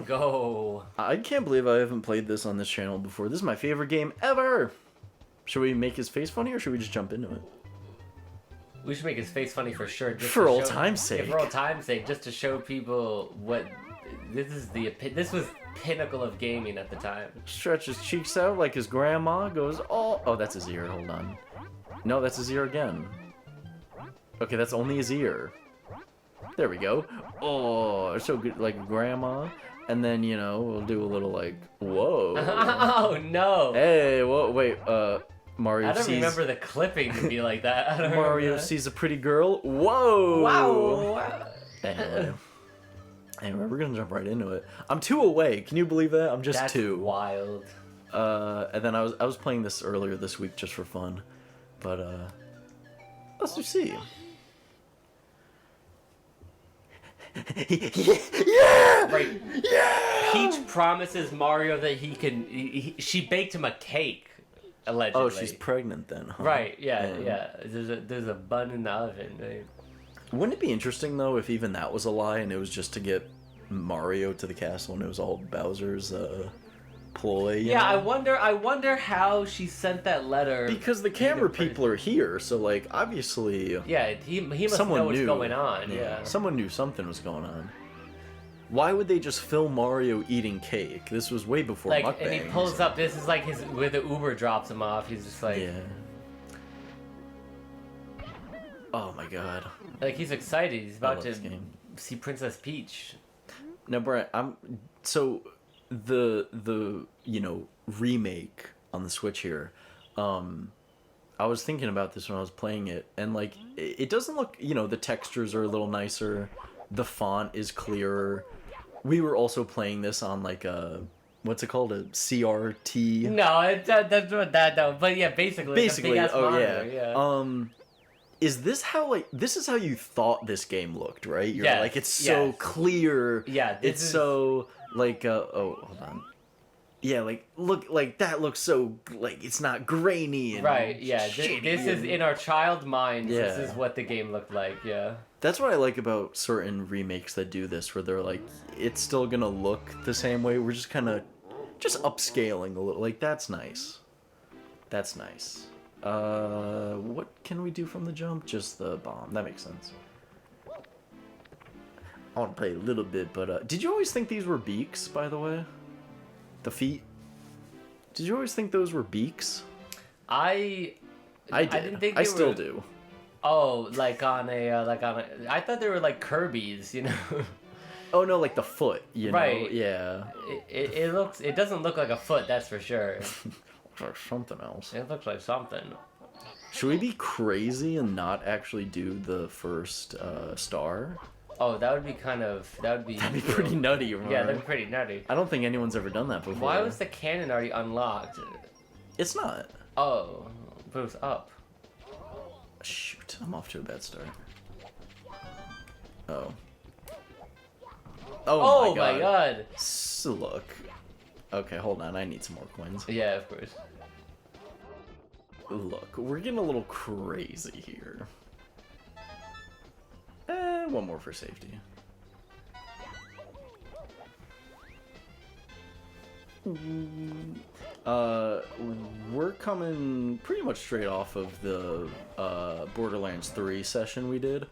go. I can't believe I haven't played this on this channel before. This is my favorite game ever. Should we make his face funny or should we just jump into it? We should make his face funny for sure. Just For to old show, time's sake. Yeah, for old time's sake, just to show people what this was pinnacle of gaming at the time. Stretch his cheeks out like his grandma goes, oh, that's his ear. Hold on. No, that's his ear again. Okay, that's only his ear. There we go. Oh, so good, like grandma. And then, you know, we'll do a little like, whoa. Oh, no. Hey, whoa, wait, Mario I don't sees... remember the clipping to be like that. I don't Mario sees a pretty girl. Whoa! Wow! Anyway, we're gonna jump right into it. I'm 2 away. Can you believe that? I'm just That's 2. wild. And then I was playing this earlier this week just for fun, but let's just see. Yeah! Right. Yeah! Peach promises Mario that he can. She baked him a cake, allegedly. Oh, she's pregnant then, huh? Right. Yeah. Yeah. There's a bun in the oven. Right? Wouldn't it be interesting though if even that was a lie and it was just to get Mario to the castle and it was all Bowser's ploy? You Yeah, know? I wonder how she sent that letter. Because the camera people are here, so like obviously. Yeah, he must know what's going on. Yeah. Someone knew something was going on. Why would they just film Mario eating cake? This was way before mukbangs. And he pulls up. This is like where the Uber drops him off. He's just like. Yeah. Oh my god. Like he's excited. He's about to see Princess Peach. Now, Brett, so the you know remake on the Switch here. I was thinking about this when I was playing it, and like it doesn't look, you know, the textures are a little nicer, the font is clearer. We were also playing this on like a what's it called, a CRT? No, that's what that though. But yeah, basically, monitor, yeah. Is this how this is how you thought this game looked, right? You're like it's so clear. Yeah, it's so like oh, hold on. Yeah, like look, like that looks so like it's not grainy and right. Yeah, this is in our child minds. Yeah. This is what the game looked like. Yeah. That's what I like about certain remakes that do this, where they're like, it's still gonna look the same way. We're just kind of just upscaling a little. Like that's nice. That's nice. What can we do from the jump? Just the bomb. That makes sense. I want to play a little bit, but did you always think these were beaks? By the way. The feet. Did you always think those were beaks? I did. I didn't think I still do. Oh, like on a. I thought they were like Kirby's, you know. Oh no, like the foot, you know. Right. Yeah. It doesn't look like a foot, that's for sure. Looks like something else. It looks like something. Should we be crazy and not actually do the first star? Oh, that would be that'd be pretty nutty, right? Yeah, that'd be pretty nutty. I don't think anyone's ever done that before. Why was the cannon already unlocked? It's not. Oh, but it was up. Shoot, I'm off to a bad start. Oh. Oh my god. So look. Okay, hold on, I need some more coins. Yeah, of course. Look, we're getting a little crazy here. One more for safety. We're coming pretty much straight off of the Borderlands 3 session we did.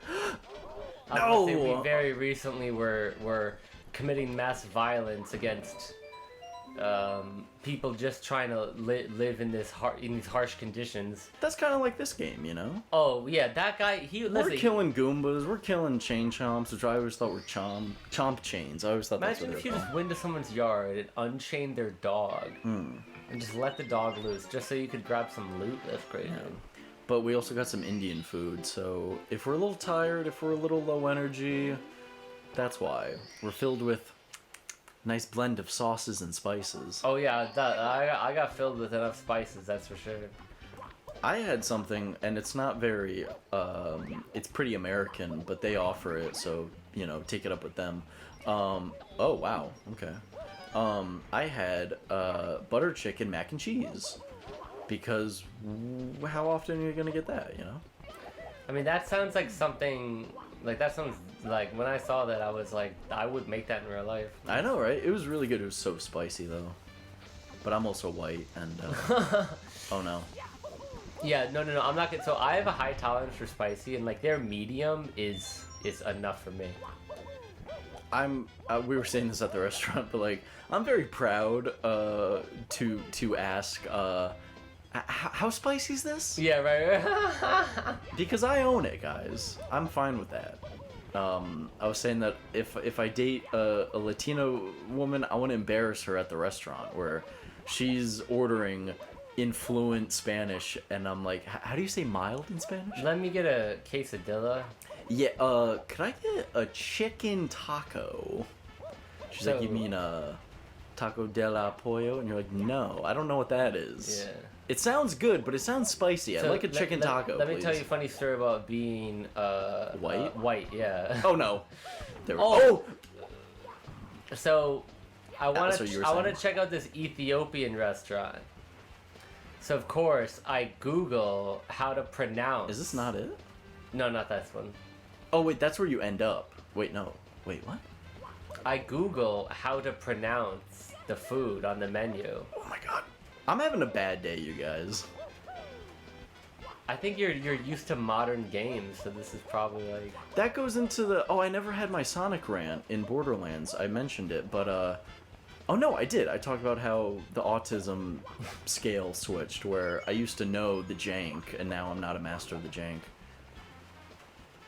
No! We very recently were committing mass violence against people just trying to live in these harsh conditions. That's kind of like this game, you know? Oh yeah, that guy. We're killing Goombas. We're killing chain chomps, which I always thought were chomp chains. I always thought that's what they were called. Imagine if you just went to someone's yard and unchained their dog and just let the dog loose, just so you could grab some loot. That's crazy. Yeah. But we also got some Indian food, so if we're a little tired, if we're a little low energy, that's why. We're filled with nice blend of sauces and spices. Oh yeah, I got filled with enough spices, that's for sure. I had something, and it's not very, it's pretty American, but they offer it, so, you know, take it up with them. Oh, wow, okay. I had butter chicken mac and cheese, because how often are you going to get that, you know? I mean, that sounds like something Like that sounds like when I saw that I was like I would make that in real life. I know, right? It was really good. It was so spicy though. But I'm also white and oh no. Yeah, no, I'm not gonna. So I have a high tolerance for spicy, and like their medium is enough for me. We were saying this at the restaurant, but like I'm very proud to ask how spicy is this? Yeah, right. Because I own it, guys. I'm fine with that. I was saying that if I date a Latino woman, I want to embarrass her at the restaurant where she's ordering in fluent Spanish, and I'm like, how do you say mild in Spanish? Let me get a quesadilla. Yeah, could I get a chicken taco? She's like, you mean taco de la pollo? And you're like, no, I don't know what that is. Yeah. It sounds good, but it sounds spicy. I'd like a chicken taco, Let me please. tell you a funny story about being White? White, yeah. Oh no. There we Oh! So I want so you were to saying. check out this Ethiopian restaurant. So of course I Google how to pronounce. Is this not it? No, not this one. Oh wait, that's where you end up. Wait, no. Wait, what? I Google how to pronounce the food on the menu. Oh my god. I'm having a bad day, you guys. I think you're used to modern games, so this is probably like. That goes into the I never had my Sonic rant in Borderlands. I mentioned it, but oh no, I did. I talked about how the autism scale switched, where I used to know the jank, and now I'm not a master of the jank.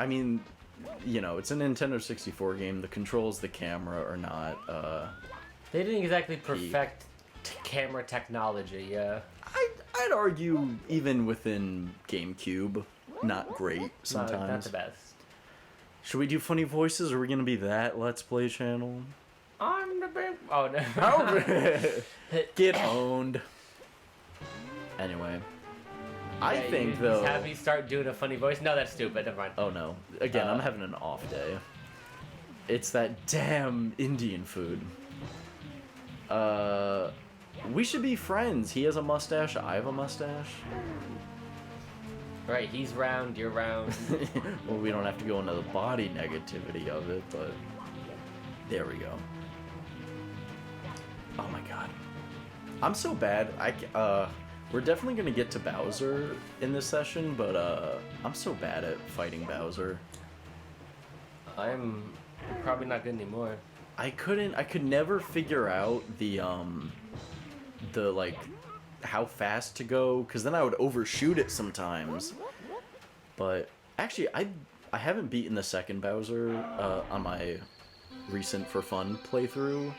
I mean, you know, it's a Nintendo 64 game. The controls, the camera are not. They didn't exactly perfect camera technology, yeah. I'd argue even within GameCube, not great sometimes. Not the best. Should we do funny voices, or are we gonna be that Let's Play channel? I'm the big. Oh no. Get owned. Anyway, I think you though. Just have me start doing a funny voice. No, that's stupid. Never mind. Oh no! Again, I'm having an off day. It's that damn Indian food. We should be friends. He has a mustache. I have a mustache. Right, he's round. You're round. Well, we don't have to go into the body negativity of it, but there we go. Oh my god, I'm so bad. We're definitely gonna get to Bowser in this session, but I'm so bad at fighting Bowser. I'm probably not good anymore. I could never figure out the like how fast to go, because then I would overshoot it sometimes. But actually, I haven't beaten the second Bowser on my recent for fun playthrough,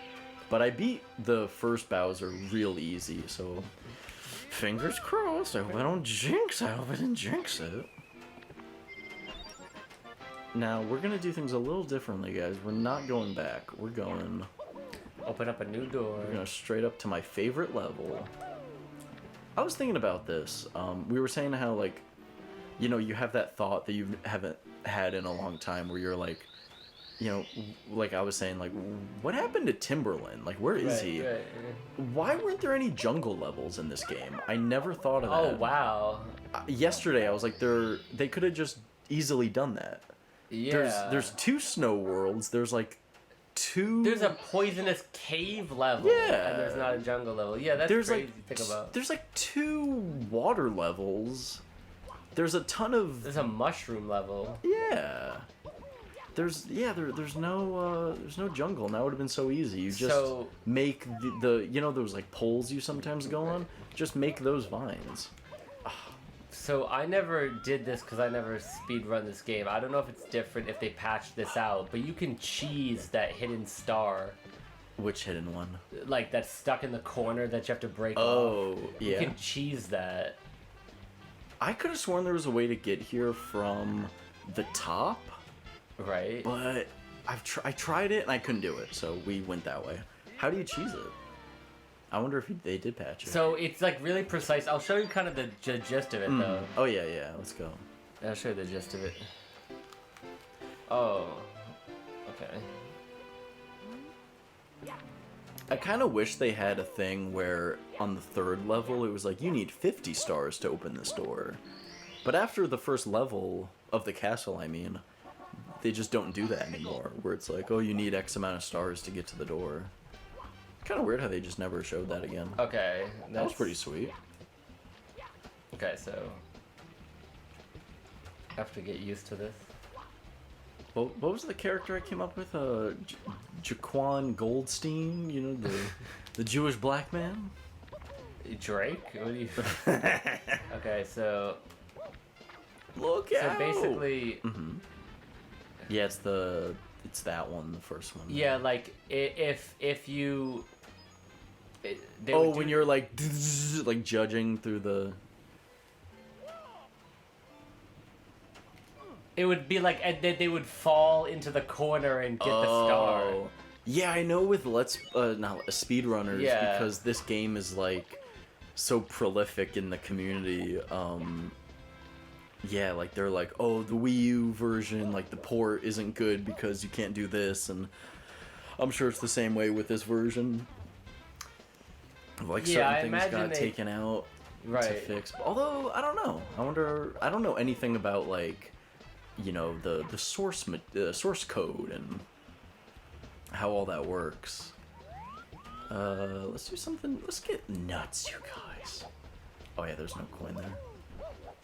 but I beat the first Bowser real easy, so fingers crossed. I hope I don't jinx. I hope I didn't jinx it. Now we're gonna do things a little differently, guys. We're not going back. We're going. Open up a new door. We're going straight up to my favorite level. I was thinking about this. We were saying how, like, you know, you have that thought that you haven't had in a long time where you're like, you know, like I was saying, like, what happened to Timberland? Like, where is he? Right. Why weren't there any jungle levels in this game? I never thought of that. Oh, wow. Yesterday, I was like, they could have just easily done that. Yeah. There's 2 snow worlds. There's like 2. There's a poisonous cave level. Yeah. And there's not a jungle level. Yeah, that's crazy to think about. There's like 2 water levels. There's a ton of. There's a mushroom level. Yeah. There's no jungle. Now it would have been so easy. You just make the you know those like poles you sometimes go on. Just make those vines. So I never did this because I never speedrun this game. I don't know if it's different if they patched this out, but you can cheese that hidden star. Which hidden one? Like that's stuck in the corner that you have to break off. Oh, yeah. You can cheese that. I could have sworn there was a way to get here from the top. Right. But I tried it and I couldn't do it, so we went that way. How do you cheese it? I wonder if they did patch it. So it's like really precise. I'll show you kind of the gist of it though. Oh yeah, let's go. I'll show you the gist of it. Oh, okay. I kind of wish they had a thing where on the 3rd level it was like you need 50 stars to open this door. But after the first level of the castle, I mean, they just don't do that anymore. Where it's like, oh, you need X amount of stars to get to the door. Kind of weird how they just never showed that again. Okay. That was pretty sweet. Okay, so I have to get used to this. Well, what was the character I came up with? Jaquan Goldstein, you know, the Jewish black man? Drake? What do you... Okay, so... Look out! So basically... Mm-hmm. Yeah, it's that one, the first one. Yeah, like, if you... when you're like judging through the... It would be like, and then they would fall into the corner and get the star. Yeah, I know with not speedrunners, Yeah. because this game is like so prolific in the community. Yeah, like they're like, oh, the Wii U version, like the port isn't good because you can't do this, and I'm sure it's the same way with this version. Like certain things got taken out to fix. Although I don't know. I don't know anything about like, you know, the source code and how all that works. Let's do something. Let's get nuts, you guys. Oh yeah, there's no coin there.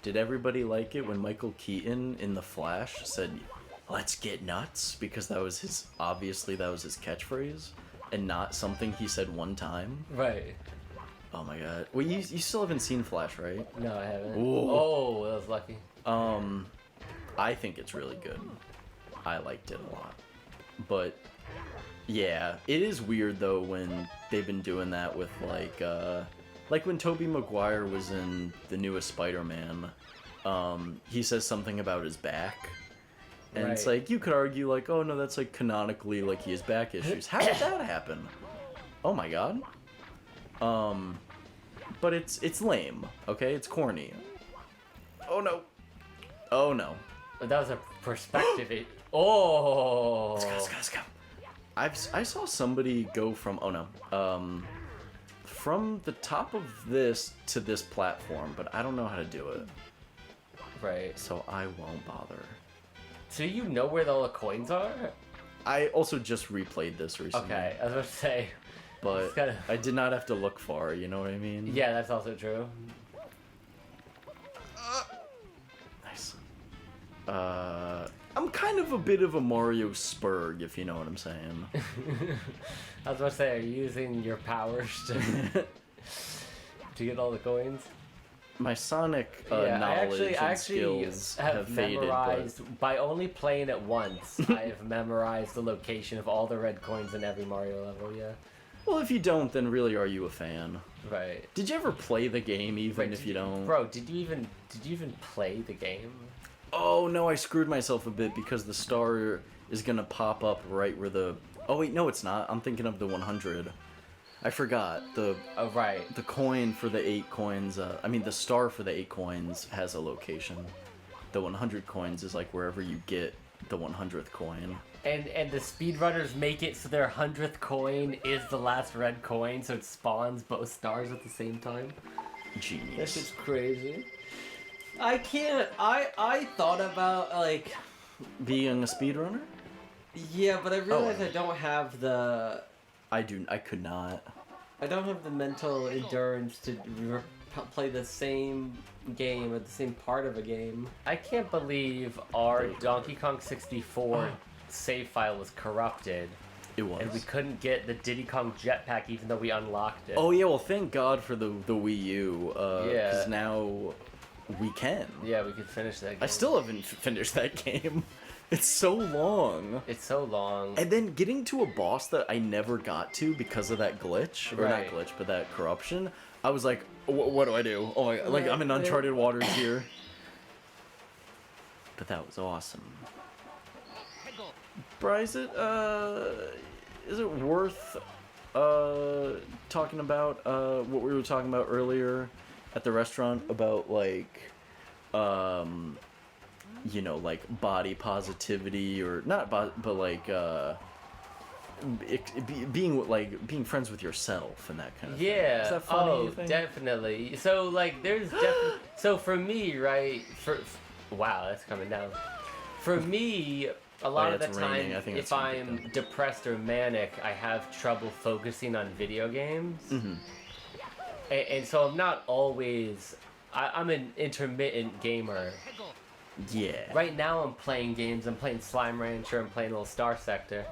Did everybody like it when Michael Keaton in The Flash said, "Let's get nuts"? Because that was his catchphrase, and not something he said one time. Right. Oh my god. Well, you still haven't seen Flash, right? No, I haven't. Ooh. Oh, that was lucky. I think it's really good. I liked it a lot. But yeah, it is weird though when they've been doing that with like when Tobey Maguire was in the newest Spider-Man, he says something about his back. And it's like, you could argue like, oh no, that's like canonically like he has back issues. How did that happen? Oh my god. But it's lame, okay? It's corny. Oh no. Oh no. That was a perspective. Oh. Let's go. I saw somebody go from from the top of this to this platform, but I don't know how to do it. Right. So I won't bother. So you know where all the coins are? I also just replayed this recently. Okay, I was about to say. But I did not have to look far, you know what I mean? Yeah, that's also true. Nice. I'm kind of a bit of a Mario Spurg, if you know what I'm saying. I was about to say, are you using your powers to get all the coins? My Sonic knowledge and skills have faded. By only playing it once, I have memorized the location of all the red coins in every Mario level, yeah. Well, if you don't, then really are you a fan? Right. Did you ever play the game even if you don't? Bro, did you even play the game? Oh no, I screwed myself a bit because the star is gonna pop up right where the... Oh wait, no it's not. I'm thinking of the 100. I forgot. The coin for the 8 coins, the star for the 8 coins has a location. The 100 coins is like wherever you get the 100th coin. And the speedrunners make it so their 100th coin is the last red coin, so it spawns both stars at the same time. Genius. That's just crazy. I can't. I thought about like being a speedrunner. Yeah, but I realized I don't have the. I could not. I don't have the mental endurance to play the same game or the same part of a game. I can't believe our Donkey Kong 64 save file was corrupted. It was. And we couldn't get the Diddy Kong jetpack even though we unlocked it. Oh yeah, well thank God for the Wii U. Because now we can. Yeah, we could finish that game. I still haven't finished that game. It's so long. It's so long. And then getting to a boss that I never got to because of that glitch. Or not glitch, but that corruption. I was like, what do I do? Oh my God. Like, I'm in uncharted waters here. But that was awesome. Bryce, is it worth talking about what we were talking about earlier at the restaurant about like you know, like body positivity or not but like being friends with yourself and that kind of thing. Is that funny, you think? Definitely. So like there's definitely so for me, right, wow, that's coming down. For me, a lot yeah, of the it's time, raining. I think if that's something I'm like depressed or manic, I have trouble focusing on video games. Mm-hmm. And so I'm not always. I'm an intermittent gamer. Yeah. Right now I'm playing games. I'm playing Slime Rancher. I'm playing a little Star Sector.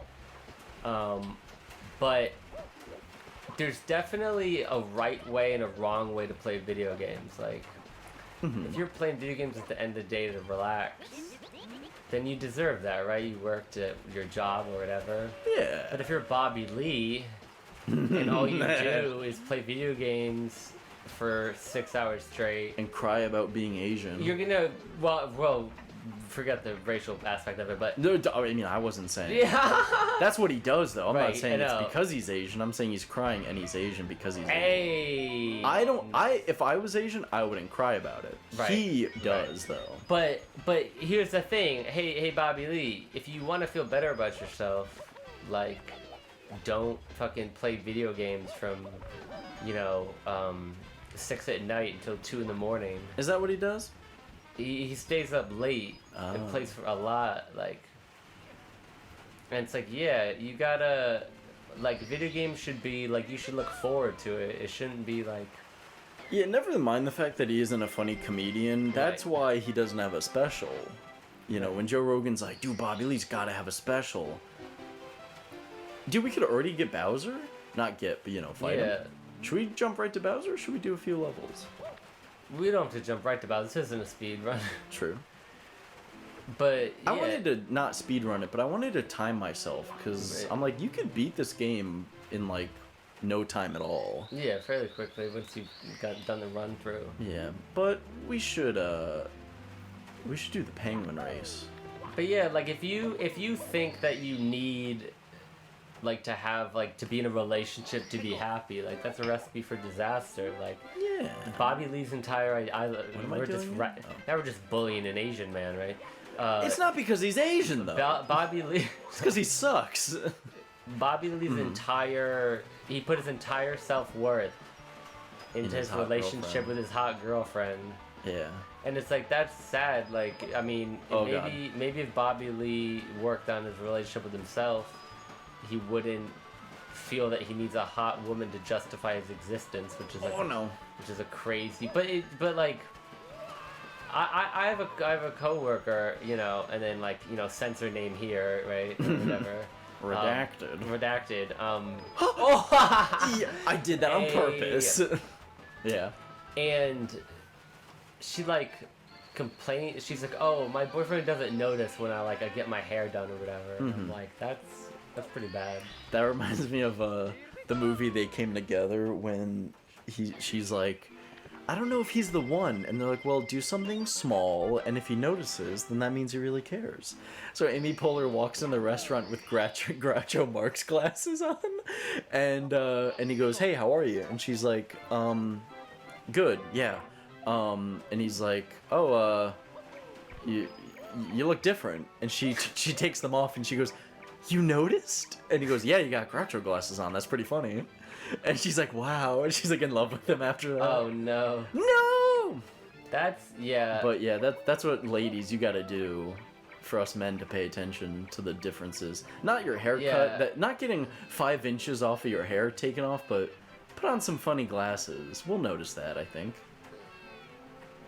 But there's definitely a right way and a wrong way to play video games. Like, if you're playing video games at the end of the day to relax, then you deserve that, right? You worked at your job or whatever. Yeah. But if you're Bobby Lee, and all you do is play video games for 6 hours straight, And cry about being Asian. you're gonna well forget the racial aspect of it, but No, I mean, I wasn't saying. yeah. That's what he does, though. I'm Right, not saying I it's know. because he's Asian. I'm saying he's crying and he's Asian because he's Asian. Hey. If I was Asian, I wouldn't cry about it. Right. He does, though. But here's the thing. Hey Bobby Lee, if you want to feel better about yourself, like, don't fucking play video games from, 6 at night until 2 in the morning. Is that what he does? He stays up late and Oh. plays for a lot, like, and it's like, yeah, you gotta, like, video games should be like, you should look forward to it. It shouldn't be like, Yeah, never mind the fact that he isn't a funny comedian. That's Right. why he doesn't have a special. When Joe Rogan's like, dude, Bobby Lee's gotta have a special. Dude, we could already get Bowser? Not get, but, fight yeah, him. Should we jump right to Bowser, or should we do a few levels? we don't have to jump right to Bowser. This isn't a speed run. True. But yeah, I wanted to not speedrun it, but I wanted to time myself, because Right. I'm like, you could beat this game in, like, no time at all. yeah, fairly quickly once you got done the run through. Yeah, but we should do the penguin race. But yeah, like, if you think that you need, like, to have, like, to be in a relationship to be happy, like, that's a recipe for disaster. Like, Yeah. Bobby Lee's entire am I we're just doing ra- here? Oh. now we're just bullying an Asian man, right? It's not because he's Asian, though. Bobby Lee. It's because he sucks. Bobby Lee's he put his entire self-worth into his his hot relationship girlfriend. with his hot girlfriend. Yeah. And it's like, that's sad. Like, I mean, Oh, God. maybe if Bobby Lee worked on his relationship with himself, he wouldn't feel that he needs a hot woman to justify his existence, which is like, which is a crazy. But like, I have a coworker, and then, like, censor name here, right, or whatever. Redacted. Redacted. Yeah, I did that on Hey. purpose. Yeah. And she, like, complained. She's like, "Oh, my boyfriend doesn't notice when I get my hair done or whatever." And I'm like, that's pretty bad. That reminds me of the movie They Came Together when she's like, I don't know if he's the one, and they're like, well, do something small, and if he notices, then that means he really cares. So Amy Poehler walks in the restaurant with Groucho Marx glasses on, and he goes, hey, how are you? And she's like, good, yeah. And he's like, oh, you look different. And she takes them off and she goes, you noticed? And he goes, yeah, you got Groucho glasses on. That's pretty funny. And she's like, wow. And she's like in love with him after that. Oh no. No! Yeah. But yeah, that's what ladies, you gotta do for us men to pay attention to the differences. Not your haircut, Yeah. not getting 5 inches off of your hair taken off, but put on some funny glasses. We'll notice that, I think.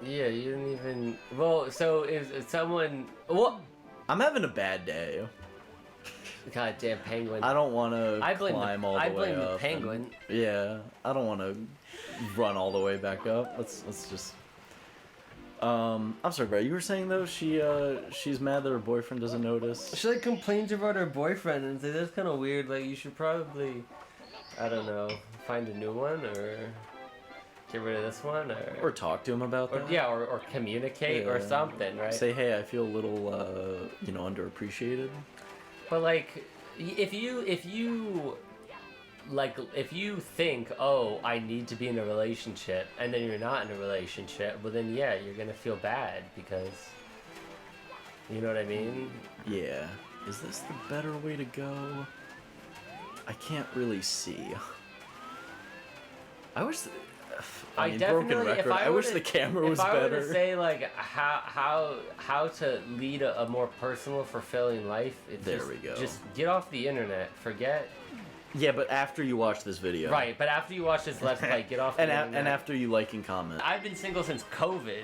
Yeah, you didn't even. Well, so is someone? What? I'm having a bad day. Goddamn penguin. I don't want to I blame climb the- all the I way blame the up. penguin. Yeah, I don't want to run all the way back up. Let's just. I'm sorry, bro. You were saying though she's mad that her boyfriend doesn't notice. She complains about her boyfriend and says that's kind of weird. Like, you should probably, I don't know, find a new one or get rid of this one Or talk to him about that. or communicate or Yeah. something, right? Say, hey, I feel a little underappreciated. But like, if you think, oh, I need to be in a relationship, and then you're not in a relationship, well then yeah, you're gonna feel bad because, you know what I mean? Yeah. Is this the better way to go? I can't really see. I I mean, broken record. I wish the camera was better. If I were to say like how to lead a more personal, fulfilling life, it's we go. Just get off the internet. Forget. Yeah, but after you watch this video. Right, but after you watch this Let's Play, get off the internet. And after you like and comment. I've been single since COVID.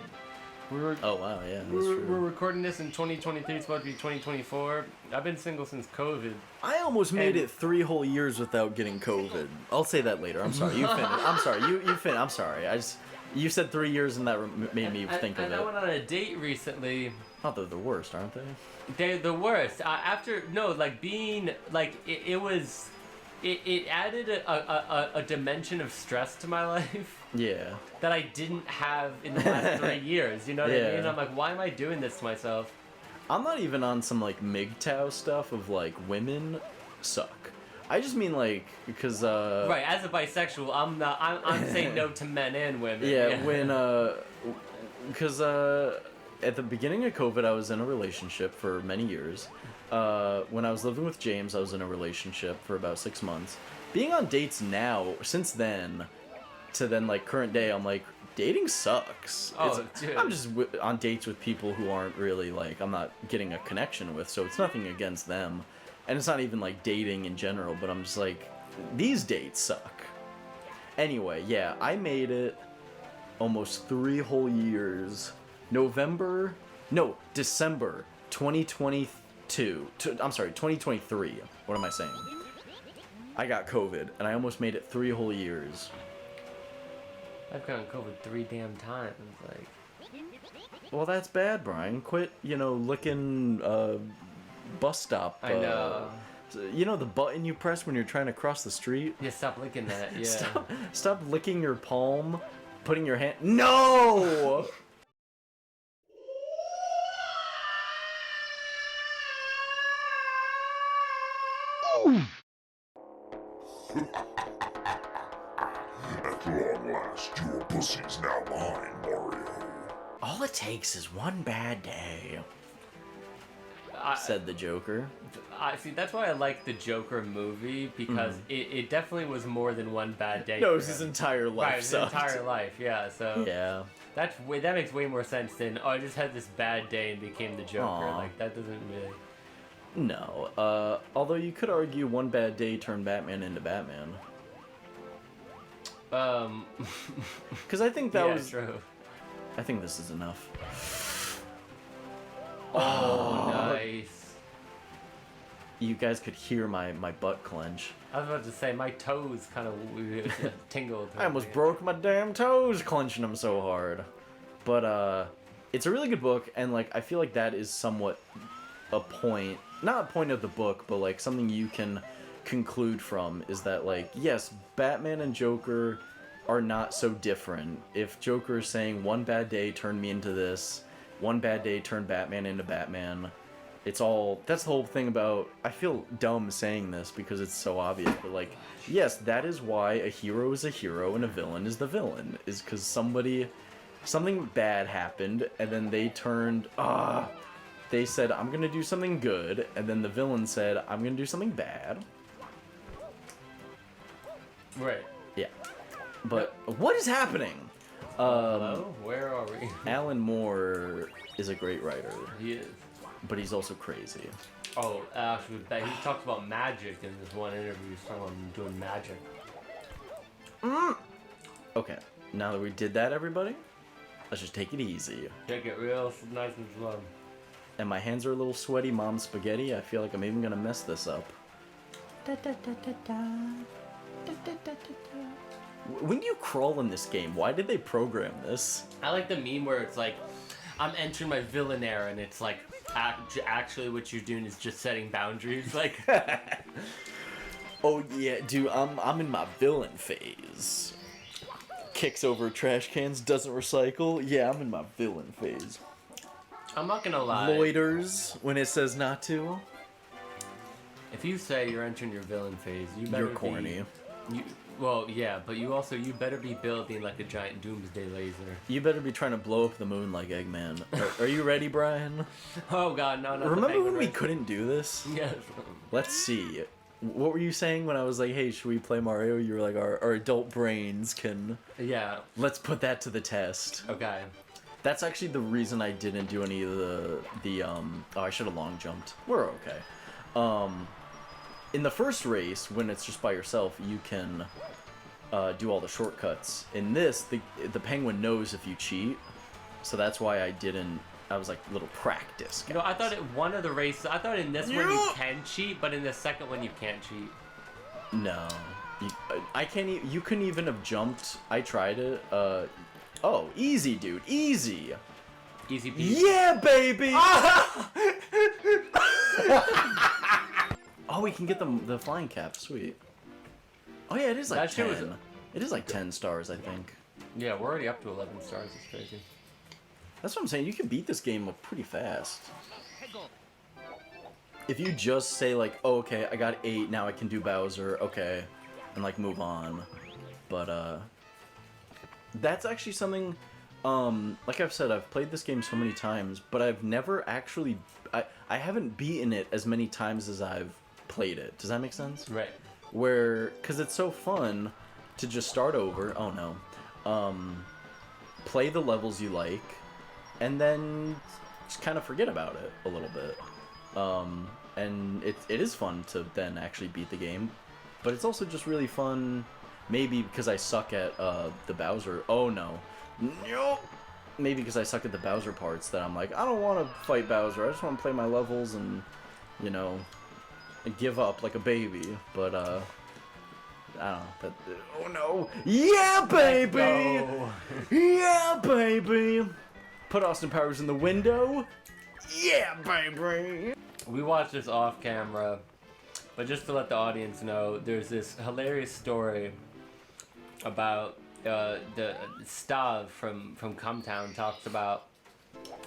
Oh wow, yeah, that's true. We're recording this in 2023. It's about to be 2024. I've been single since COVID. I almost made it 3 whole years without getting COVID. I'll say that later. I'm sorry. You finish. I'm sorry. You finish. I'm sorry. You said 3 years and that made me think of it. I went on a date recently. Oh, they're the worst, aren't they? They're the worst. Being like it added a dimension of stress to my life. Yeah. That I didn't have in the last 3 years. You know what I mean? I'm like, why am I doing this to myself? I'm not even on some like MGTOW stuff of like women suck. I just mean like because right, as a bisexual, I'm saying no to men and women. Yeah, when because at the beginning of COVID, I was in a relationship for many years. When I was living with James, I was in a relationship for about 6 months. Being on dates now, since then, to then like current day, I'm like, dating sucks. Dude. I'm just on dates with people who aren't really like, I'm not getting a connection with, so it's nothing against them. And it's not even like dating in general, but I'm just like, these dates suck. Anyway, yeah, I made it almost 3 whole years. December 2022. I'm sorry, 2023. What am I saying? I got COVID, and I almost made it 3 whole years. I've gotten COVID 3 damn times. Like, well, that's bad, Brian. Quit, licking bus stop. I know. The button you press when you're trying to cross the street? Yeah, stop licking that. Yeah. Stop licking your palm, putting your hand. No! At long last, your pussy's now mine, Mario. All it takes is one bad day, said the Joker. See, that's why I like the Joker movie, because it definitely was more than one bad day. No, it was his entire life. Right, his entire life, yeah. So yeah, that makes way more sense than I just had this bad day and became the Joker. Aww. Like that doesn't really. No, although you could argue one bad day turned Batman into Batman. Because I think that was true. I think this is enough. Oh, nice. You guys could hear my butt clench. I was about to say, my toes kind of tingled. I almost broke my damn toes clenching them so hard. But, it's a really good book, and, like, I feel like that is somewhat a point, not a point of the book, but, like, something you can conclude from, is that, like, yes, Batman and Joker are not so different. If Joker is saying, one bad day turned me into this, one bad day turned Batman into Batman, that's the whole thing about, I feel dumb saying this because it's so obvious, but like, yes, that is why a hero is a hero and a villain is the villain, is because something bad happened, and then they turned, they said, I'm gonna do something good, and then the villain said, I'm gonna do something bad. Right. Yeah. But what is happening? Hello? Where are we? Alan Moore is a great writer. He is. But he's also crazy. Oh, actually, he talked about magic in this one interview. He's talking about doing magic. Okay, now that we did that, everybody, let's just take it easy. Take it real nice and slow. And my hands are a little sweaty, Mom Spaghetti. I feel like I'm even gonna mess this up. When do you crawl in this game? Why did they program this? I like the meme where it's like, I'm entering my villain era, and it's like, actually what you're doing is just setting boundaries. Like, oh yeah, dude, I'm in my villain phase. Kicks over trash cans, doesn't recycle. Yeah, I'm in my villain phase. I'm not gonna lie. Loiters when it says not to. If you say you're entering your villain phase, you better You're corny. Well, yeah, but you better be building like a giant doomsday laser. You better be trying to blow up the moon like Eggman. Are you ready, Brian? Oh god, no. Remember when we couldn't do this? Yes. Let's see. What were you saying when I was like, hey, should we play Mario? You were like, our adult brains can... Yeah. Let's put that to the test. Okay. That's actually the reason I didn't do any of oh, I should have long jumped. We're okay. In the first race, when it's just by yourself, you can do all the shortcuts. In this, the penguin knows if you cheat, so that's why I didn't. I was like, little practice, guys. No, I thought one of the races. I thought in this one you can cheat, but in the second one you can't cheat. No, I can't. You couldn't even have jumped. I tried it. Oh, easy, dude, easy. Easy peasy. Yeah, baby. Oh, we can get the flying cap. Sweet. Oh yeah, it is like That shit 10. was- It is like 10 stars, I think. Yeah, we're already up to 11 stars. It's crazy. That's what I'm saying. You can beat this game like pretty fast. If you just say like, oh, okay, I got 8, now I can do Bowser, okay, and like move on. But that's actually something. Like I've said, I've played this game so many times, but I've never actually. I haven't beaten it as many times as I've played it. Does that make sense? Right. Because it's so fun to just start over. Oh no. Play the levels you like, and then just kind of forget about it a little bit. And it is fun to then actually beat the game, but it's also just really fun. Maybe because I suck at the Bowser. Oh no. Nope. Maybe because I suck at the Bowser parts that I'm like, I don't want to fight Bowser. I just want to play my levels and, you know, give up like a baby. But I don't know. But, oh no! Yeah, baby! Go. Yeah, baby! Put Austin Powers in the window. Yeah, baby! We watched this off camera, but just to let the audience know, there's this hilarious story about the Stav from Cumtown talks about.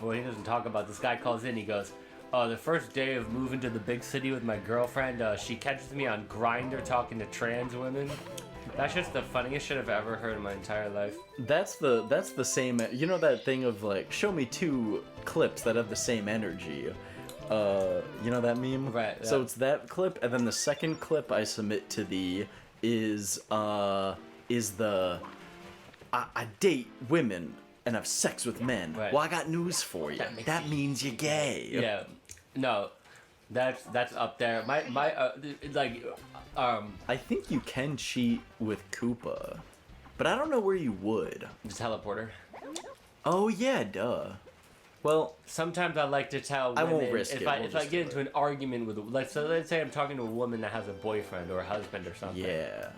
Well, he doesn't talk about. This guy calls in. He goes, "Oh, the first day of moving to the big city with my girlfriend, she catches me on Grindr talking to trans women." That's just the funniest shit I've ever heard in my entire life. That's the same. You know that thing of like, show me 2 clips that have the same energy. You know that meme? Right. Yeah. So it's that clip, and then the second clip I submit to the is the I date women and have sex with men. Right. Well, I got news for you. That means you're gay. Yeah. No, that's up there. My like I think you can cheat with Koopa, but I don't know where you would. just teleporter. Oh yeah, duh. Well, Sometimes I like to tell women I won't risk if it. I We'll if I just get do into an argument with let's say I'm talking to a woman that has a boyfriend or a husband or something. yeah.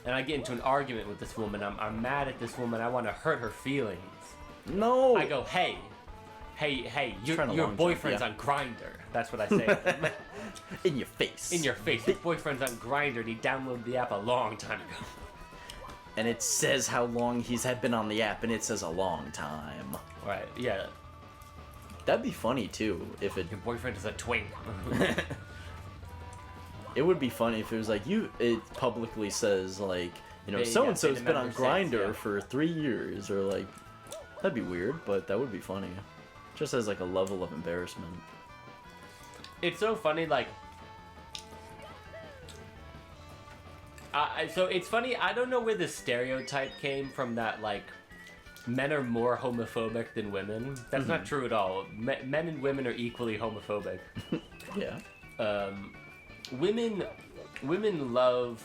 And I get into an argument with this woman. I'm mad at this woman. I want to hurt her feelings. No. I go, hey, your trying to long jump, boyfriend's yeah. on Grindr. That's what I say. to them. In your face. In your face. Your boyfriend's on Grindr and he downloaded the app a long time ago. And it says how long he's had been on the app, and it says a long time. Right, yeah. That'd be funny too if it. Your boyfriend is a twink. It would be funny if it was like it publicly says like, you know, Hey, so yeah, and so's say the been on member says, Grindr yeah. for 3 years, or like, that'd be weird, but that would be funny. Just as like a level of embarrassment. It's so funny, like. So it's funny, I don't know where the stereotype came from that, like, men are more homophobic than women. That's not true at all. Men and women are equally homophobic. Yeah. Women love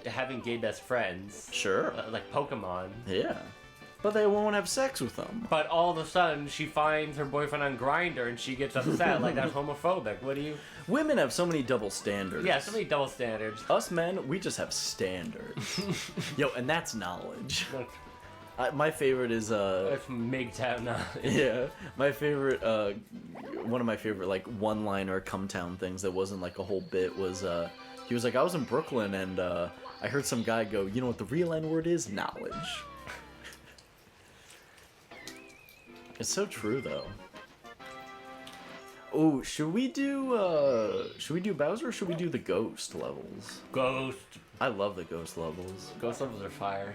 having gay best friends, Sure. like Pokemon. Yeah. But they won't have sex with them. But all of a sudden, she finds her boyfriend on Grindr and she gets upset. Like, that's homophobic. What do you? Women have so many double standards. Yeah, so many double standards. Us men, we just have standards. Yo, and that's knowledge. My favorite is It's MGTOW now. yeah, my favorite one of my favorite like one-liner come town things that wasn't like a whole bit was he was like, I was in Brooklyn and I heard some guy go, you know what the real N-word is? Knowledge. It's so true though. Oh, should we do Bowser or should we do the ghost levels? Ghost. I love the ghost levels. Ghost levels are fire.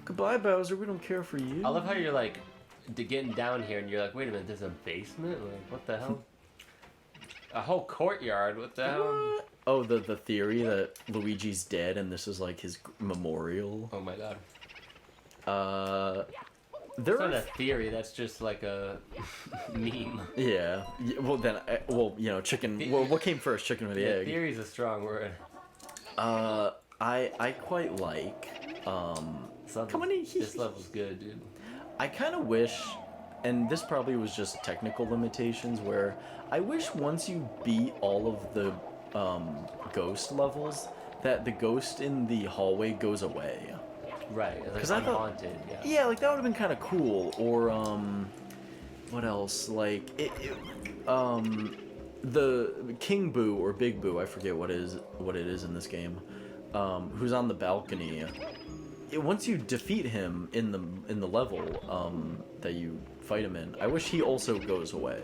Goodbye, Bowser. We don't care for you. I love how you're like getting down here and you're like, wait a minute, there's a basement? Like, what the hell? A whole courtyard. What the hell? Oh, the theory that Luigi's dead and this is like his memorial. Oh my god. There That's are not a theory. That's just like a meme. yeah. Well then, chicken. Well, what came first, chicken or the egg? Theory's a strong word. I quite like. Come on in. This level's good, dude. I kind of wish, and this probably was just technical limitations, where I wish once you beat all of the ghost levels, that the ghost in the hallway goes away. Right, because I thought- unhaunted. Yeah. Yeah, like that would have been kind of cool. Or what else? Like the King Boo or Big Boo, I forget what it is in this game. Who's on the balcony? Once you defeat him in the level that you fight him in, I wish he also goes away,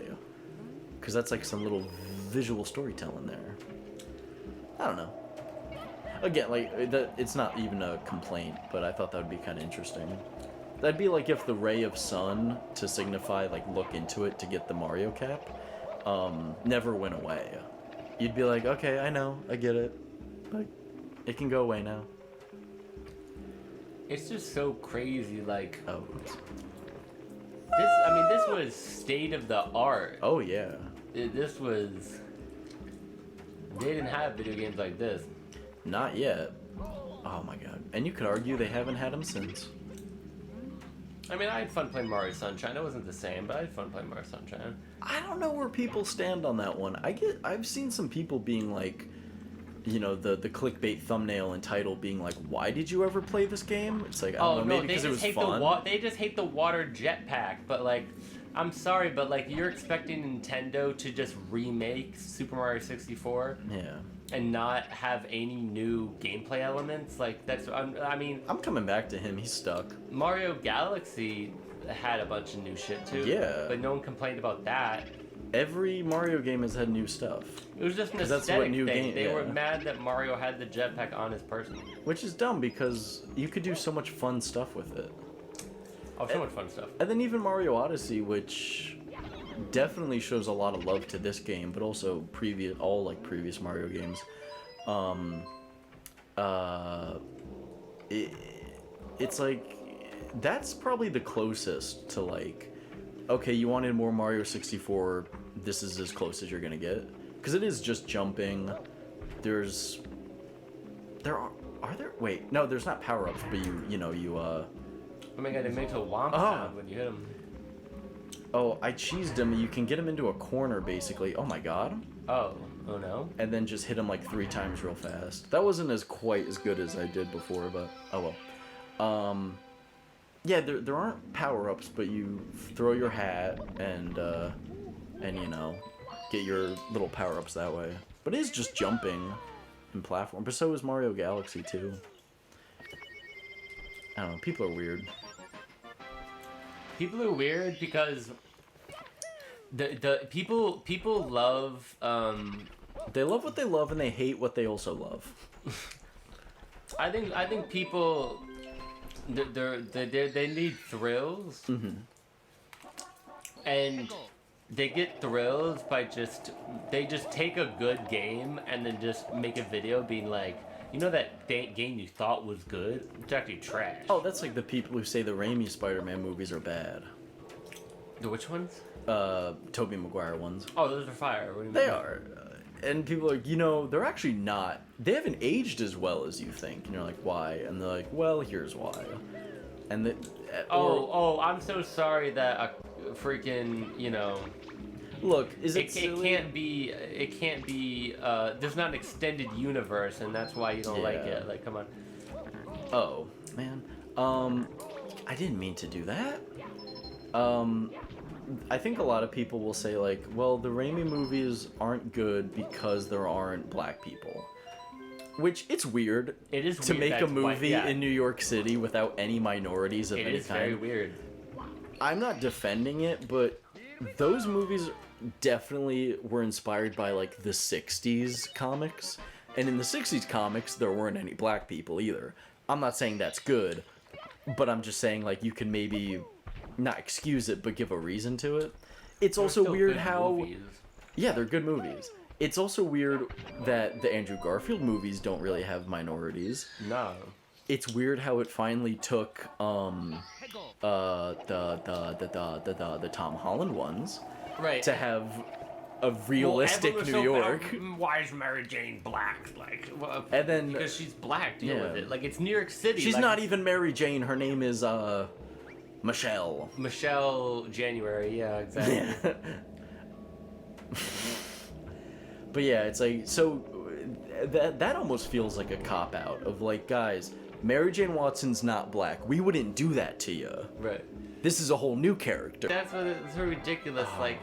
because that's like some little visual storytelling there. I don't know. Again, like it's not even a complaint, but I thought that would be kind of interesting. That'd be like if the ray of sun, to signify like look into it to get the Mario cap, never went away. You'd be like, okay, I know, I get it, like it can go away now. It's just so crazy, like Oh. this was state of the art. Oh yeah. This was. They didn't have video games like this. Not yet. Oh my god. And you could argue they haven't had them since. I mean, I had fun playing Mario Sunshine. It wasn't the same, but I had fun playing Mario Sunshine. I don't know where people stand on that one. I've seen some people being like, the clickbait thumbnail and title being like, why did you ever play this game? It's like, I don't know, maybe because it was fun. They just hate the water jetpack, but like, I'm sorry, but like, you're expecting Nintendo to just remake Super Mario 64 Yeah. and not have any new gameplay elements? Like, I'm coming back to him. He's stuck. Mario Galaxy had a bunch of new shit too. Yeah. But no one complained about that. Every Mario game has had new stuff. It was just an 'Cause that's aesthetic what new thing. game- They were yeah. mad that Mario had the jetpack on his person. Which is dumb because you could do so much fun stuff with it. Oh, so much fun stuff. And then even Mario Odyssey, which definitely shows a lot of love to this game, but also previous Mario games. It's like, that's probably the closest to like, okay, you wanted more Mario 64, this is as close as you're gonna get. Because it is just jumping. There wait, no, there's not power-ups, but Oh my god, it makes a womp sound when you hit him. Oh, I cheesed him. You can get him into a corner, basically. Oh my god. Oh no. And then just hit him like 3 times real fast. That wasn't quite as good as I did before, but oh well. Yeah, there aren't power-ups, but you throw your hat and get your little power-ups that way. But it is just jumping and platform. But so is Mario Galaxy too. I don't know, people are weird. People are weird because the people love They love what they love and they hate what they also love. I think people they need thrills. Mm-hmm. And they get thrills by they just take a good game and then just make a video being like, you know that game you thought was good? It's actually trash. Oh, that's like the people who say the Raimi Spider-Man movies are bad. The which ones? Tobey Maguire ones. Oh, those are fire. What do you They mean? are. And people are like, they're actually not. They haven't aged as well as you think. And you're like, why? And they're like, well, here's why. And the. I'm so sorry that a freaking, Look, is it silly? It can't be, there's not an extended universe, and that's why you don't like Yeah. it. Like, come on. Oh, man. I didn't mean to do that. I think a lot of people will say, like, well, the Raimi movies aren't good because there aren't black people. Which, it's weird. It is to weird make that's a movie yeah. in New York City without any minorities of It any is kind. very weird. I'm not defending it, but those movies definitely were inspired by, like, the 60s comics. And in the 60s comics, there weren't any black people either. I'm not saying that's good, but I'm just saying, like, you can maybe not excuse it, but give a reason to it. It's They're also still weird good how... movies. Yeah, they're good movies. It's also weird that the Andrew Garfield movies don't really have minorities. No. It's weird how it finally took the Tom Holland ones Right. to have a realistic New York. Why is Mary Jane black? Like, well, And then because she's black. Deal yeah. with it. Like, it's New York City. she's like, not even Mary Jane. Her name is Michelle. Michelle January. Yeah, exactly. Yeah. But yeah, it's like so that almost feels like a cop out of like, guys, Mary Jane Watson's not black. We wouldn't do that to you. Right. This is a whole new character. That's what it's so ridiculous. Like,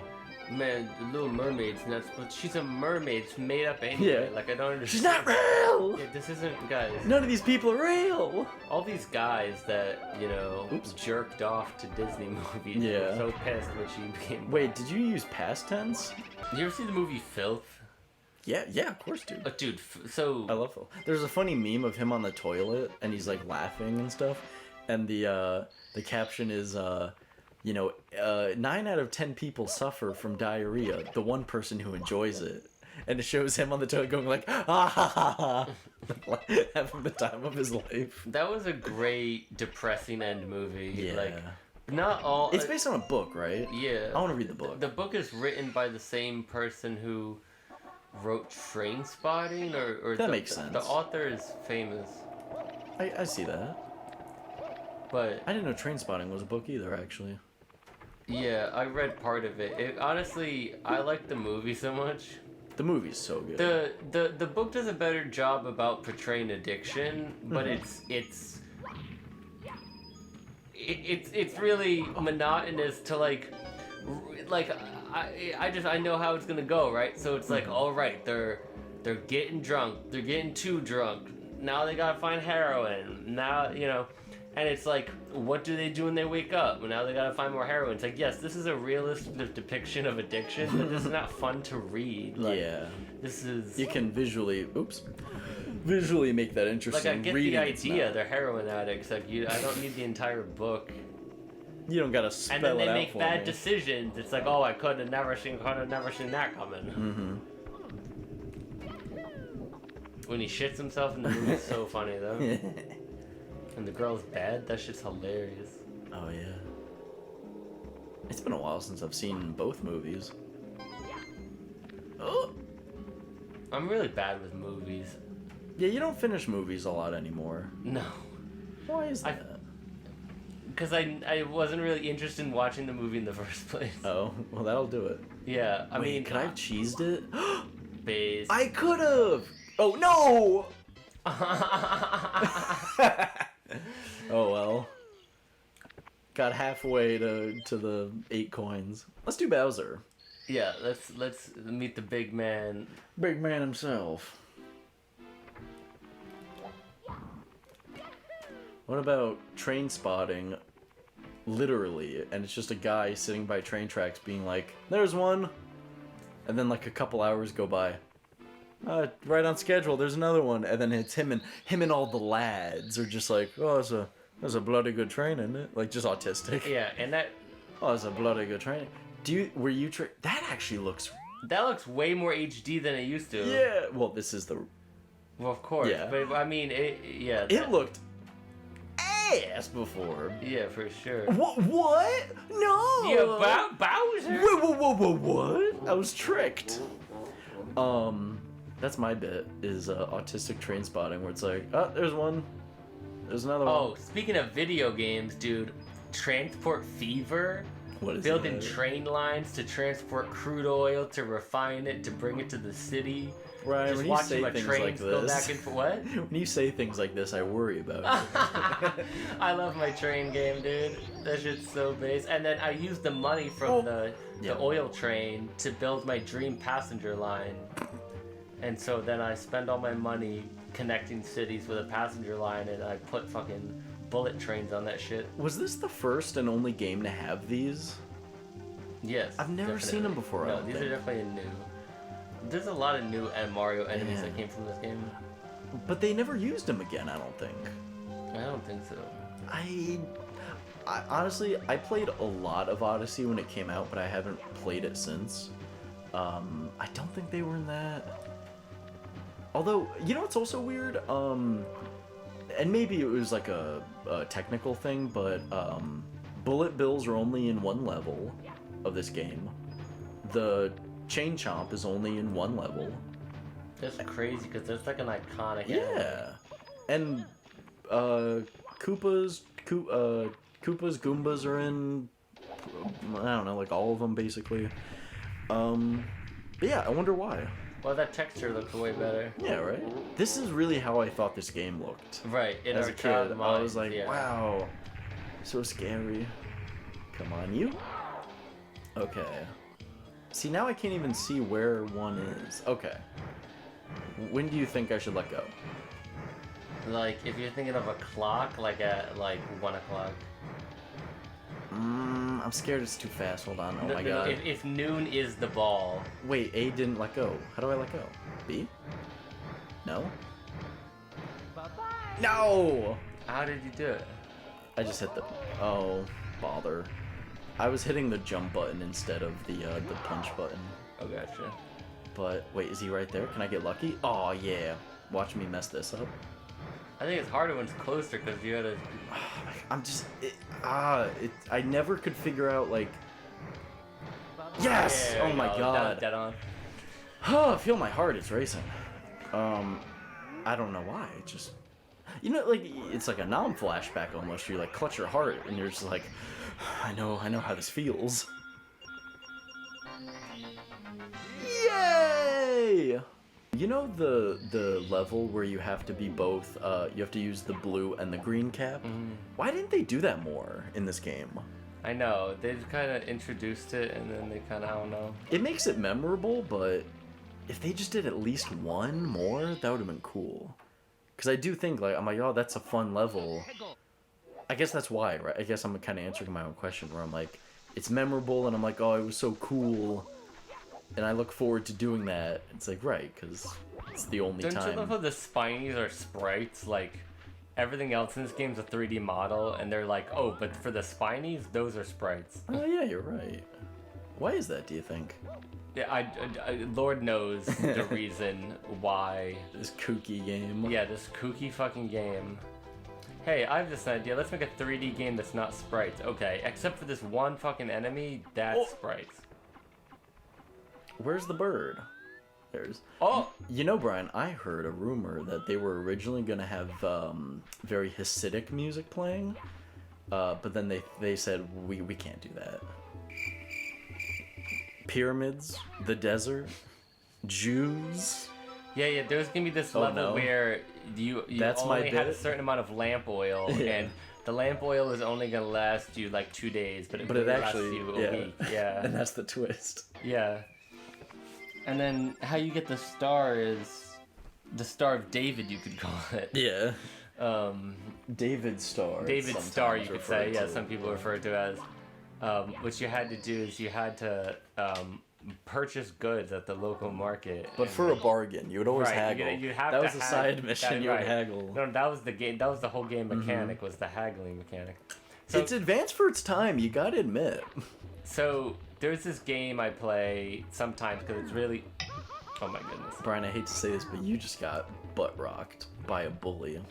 man, the Little Mermaid's nuts, but she's a mermaid. It's made up anyway. Yeah. Like, I don't understand. She's not real. Yeah, this isn't, guys. None of these people are real. All these guys that, you know, jerked off to Disney movies Yeah. were so pissed when she became. Wait, did you use past tense? You ever see the movie Filth? Yeah, of course, dude. Dude, so. I love Phil. There's a funny meme of him on the toilet and he's like laughing and stuff, and the caption is 9 out of 10 people suffer from diarrhea. The one person who enjoys it, and it shows him on the toilet going like ah ha ha ha, having the time of his life. That was a great depressing end movie. Yeah. Like, not all. It's based on a book, right? Yeah. I want to read the book. The book is written by the same person who wrote Train Spotting, or That makes sense. The author is famous, I see that. but I didn't know Train Spotting was a book either, actually. yeah, I read part of it. Honestly, I like the movie so much. The movie's so good. The book does a better job about portraying addiction, but it's really monotonous to like I know how it's gonna go, right? So it's like, all right, they're getting drunk, they're getting too drunk. Now they gotta find heroin. Now, you know, and it's like, what do they do when they wake up? Well, now they gotta find more heroin. It's like, yes, this is a realistic depiction of addiction, but this is not fun to read. Like, yeah. this is. You can visually make that interesting. Like, I get Reading, the it's idea, not. they're heroin addicts. Like, I don't need the entire book. You don't gotta spell And then it they out make for bad me. decisions. It's like, oh, I could have never seen that coming. Mm-hmm. When he shits himself in the movie, it's so funny though. And the girl's bad. That shit's hilarious. Oh yeah. It's been a while since I've seen both movies. Oh. I'm really bad with movies. Yeah, you don't finish movies a lot anymore. No. Why is I- that? Because I wasn't really interested in watching the movie in the first place. Oh, well that'll do it. Yeah, I Wait, mean, could I have cheesed it? base. I could have. Oh no! Oh well. Got halfway to the 8 coins. Let's do Bowser. Yeah, let's meet the big man. Big man himself. What about Train Spotting, literally, and it's just a guy sitting by train tracks being like, there's one, and then like a couple hours go by. Right on schedule, there's another one, and then it's him and all the lads are just like, oh, that's a bloody good train, isn't it? Like, just autistic. Yeah, and that Oh, it's a bloody good train. That actually looks... looks way more HD than it used to. Yeah, well, this is the... Well, of course. Yeah. But I mean, It looked ass before. Yeah, for sure. What? No! Yeah, Bowser. Whoa, what? I was tricked. That's my bit, is autistic train spotting, where it's like, oh, there's one. There's another one. Oh, speaking of video games, dude, Transport Fever. What is Building that? train lines to transport crude oil, to refine it, to bring it to the city. Ryan, Just when you watching say my things trains like go this, back and forth. What? when you say things like this, I worry about it. I love my train game, dude. That shit's so base. And then I used the money from the oil train to build my dream passenger line. And so then I spend all my money connecting cities with a passenger line, and I put fucking bullet trains on that shit. Was this the first and only game to have these? Yes. I've never seen them before, I No, don't these think. are definitely new. There's a lot of new Mario enemies Yeah. that came from this game. But they never used them again, I don't think. I don't think so. I honestly, I played a lot of Odyssey when it came out, but I haven't played it since. I don't think they were in that. Although, you know what's also weird? And maybe it was like a technical thing, but bullet bills are only in one level of this game. The chain chomp is only in one level. That's crazy because there's like an iconic. Yeah. And Koopas, Goombas are in, I don't know, like all of them basically. But yeah, I wonder why. Well, that texture looks way better. Yeah, right? This is really how I thought this game looked. Right, in As our a kid, child I minds, was like, yeah. wow, so scary. Come on, you. Okay. See, now I can't even see where one is. Okay. When do you think I should let go? Like, if you're thinking of a clock, like at like 1 o'clock. I'm scared it's too fast. Hold on. Oh my No, god. if noon is the ball. Wait, A didn't let go. How do I let go? B? No? No! How did you do it? I just hit the... Oh, bother. I was hitting the jump button instead of the punch button. Oh, gotcha. But, wait, is he right there? Can I get lucky? Oh, yeah. Watch me mess this up. I think it's harder when it's closer because you gotta. I'm just... I never could figure out, like... Yes! There Oh you my go. god. Dead on. Oh, I feel my heart is racing. I don't know why. It just... You know, like, it's like a non-flashback almost. You, like, clutch your heart, and you're just like, I know how this feels. Yay! You know the level where you have to be both, you have to use the blue and the green cap? Mm-hmm. Why didn't they do that more in this game? I know. They've kind of introduced it and then they kind of, I don't know. It makes it memorable, but if they just did at least one more, that would have been cool. Because I do think, like, I'm like, oh, that's a fun level. I guess that's why, right? I guess I'm kind of answering my own question where I'm like, it's memorable and I'm like, oh, it was so cool. And I look forward to doing that. It's like, right, because it's the only Don't time. you love how the Spinies are sprites? Like, everything else in this game's a 3D model, and they're like, oh, but for the Spinies, those are sprites. Oh, yeah, you're right. Why is that, do you think? Yeah, Lord knows the reason why. This kooky game. Yeah, this kooky fucking game. Hey, I have this idea. Let's make a 3D game that's not sprites. Okay, except for this one fucking enemy, that's sprites. Where's the bird? There's... Oh! You know, Brian, I heard a rumor that they were originally going to have very Hasidic music playing, but then they said, we can't do that. Pyramids, the desert, Jews. Yeah, there's gonna be this Oh, level no. where you That's my only had a bit. certain amount of lamp oil, Yeah. and the lamp oil is only gonna last you like 2 days, but it But it really actually, lasts you a week. Yeah, And that's the twist. yeah. And then how you get the star is the Star of David, you could call it. Yeah. Um, David Star. David's Star, you sometimes could say. referred Yeah, to. some people refer to it as. What you had to do is you had to purchase goods at the local market. But and- for a bargain, you would always right, haggle. you'd have that to was a hag- side mission. that- You would right. haggle. No, that was the game. That was the whole game mechanic. Was the haggling mechanic. So, It's advanced for its time. You gotta admit. so there's this game I play sometimes because it's really. Oh my goodness. Brian, I hate to say this, but you just got butt rocked by a bully.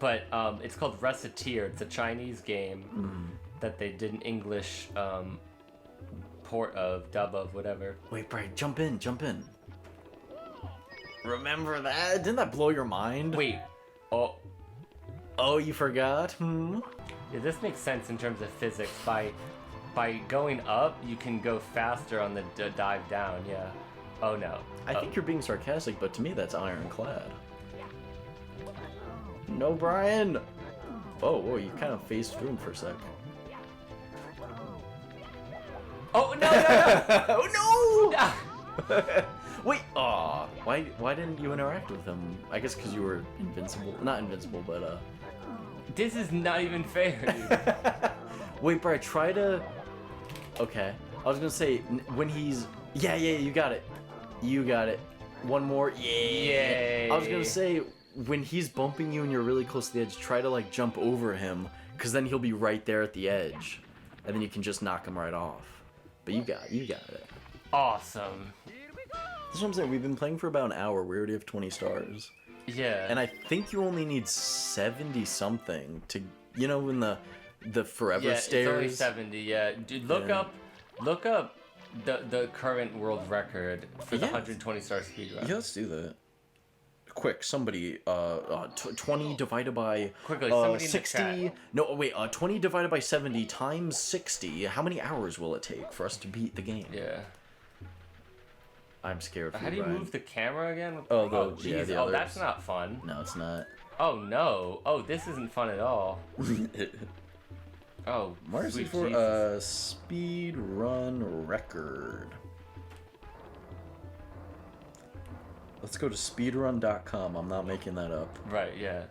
But it's called Reciteer. It's a Chinese game that they did an English port of, dub of, whatever. Wait, Brian, jump in. Remember that? Didn't that blow your mind? Wait. Oh. Oh, you forgot? Yeah, this makes sense in terms of physics. By going up, you can go faster on the dive down. Yeah. Oh no. I think you're being sarcastic, but to me that's ironclad. No, Brian! Oh, whoa, you kind of phased through him for a sec. Oh no! Oh, No! no! Wait, aw. Why didn't you interact with him? I guess because you were invincible. Not invincible, but, This is not even fair, dude. Wait, Brian, try to... Okay. I was gonna say, when he's... Yeah, you got it. You got it. One more. Yay. I was gonna say, when he's bumping you and you're really close to the edge, try to, like, jump over him, because then he'll be right there at the edge. And then you can just knock him right off. But you got it. awesome. That's what I'm saying. We've been playing for about an hour. We already have 20 stars. Yeah. And I think you only need 70 something to, you know, in the forever stairs. It's only 70. Yeah, dude, look up the current world record for the 120 star speedrun. Yeah, let's do that. Quick, somebody, 20 divided by Quickly, somebody 60. in the chat. No, wait, 20 divided by 70 times 60. How many hours will it take for us to beat the game? Yeah. I'm scared for How do you move the camera again? Oh, jeez. the Oh, that's others. not fun. No, it's not. Oh, no. Oh, this isn't fun at all. Oh, Mario sweet 64, Jesus. speed run record. Let's go to speedrun.com. I'm not making that up. Right, yeah.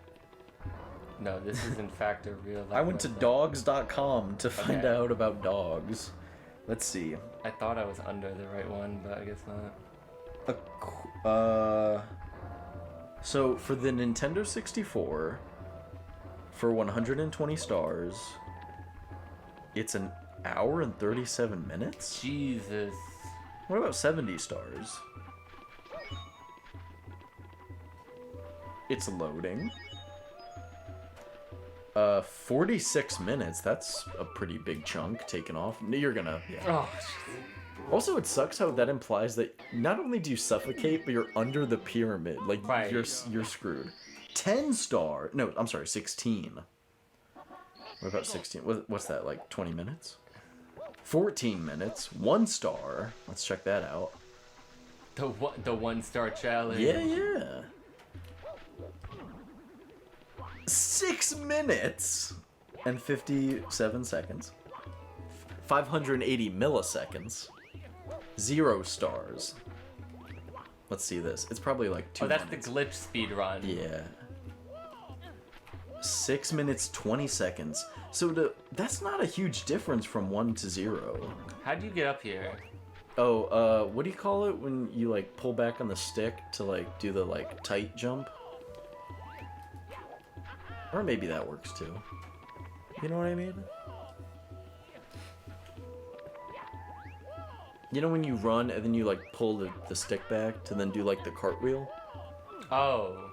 No, this is in fact a real life I went to website. dogs.com to find Okay. out about dogs. Let's see. I thought I was under the right one, but I guess not. So for the Nintendo 64, for 120 stars, it's an hour and 37 minutes? Jesus. What about 70 stars? It's loading. 46 minutes. That's a pretty big chunk taken off. You're gonna... Yeah. Oh, Also, it sucks how that implies that not only do you suffocate, but you're under the pyramid. Like, Right. you're screwed. 10 star... No, I'm sorry, 16. What about 16? What's that, like 20 minutes? 14 minutes. 1 star. Let's check that out. the 1-star challenge. Yeah. 6 minutes and 57 seconds. 580 milliseconds. 0 stars. Let's see this. It's probably like 2 Oh, that's minutes. the glitch speed run. Yeah. 6 minutes 20 seconds. So that's not a huge difference from 1 to 0. How do you get up here? Oh, what do you call it when you like pull back on the stick to like do the like tight jump? Or maybe that works too. You know what I mean? You know when you run and then you like pull the stick back to then do like the cartwheel? Oh.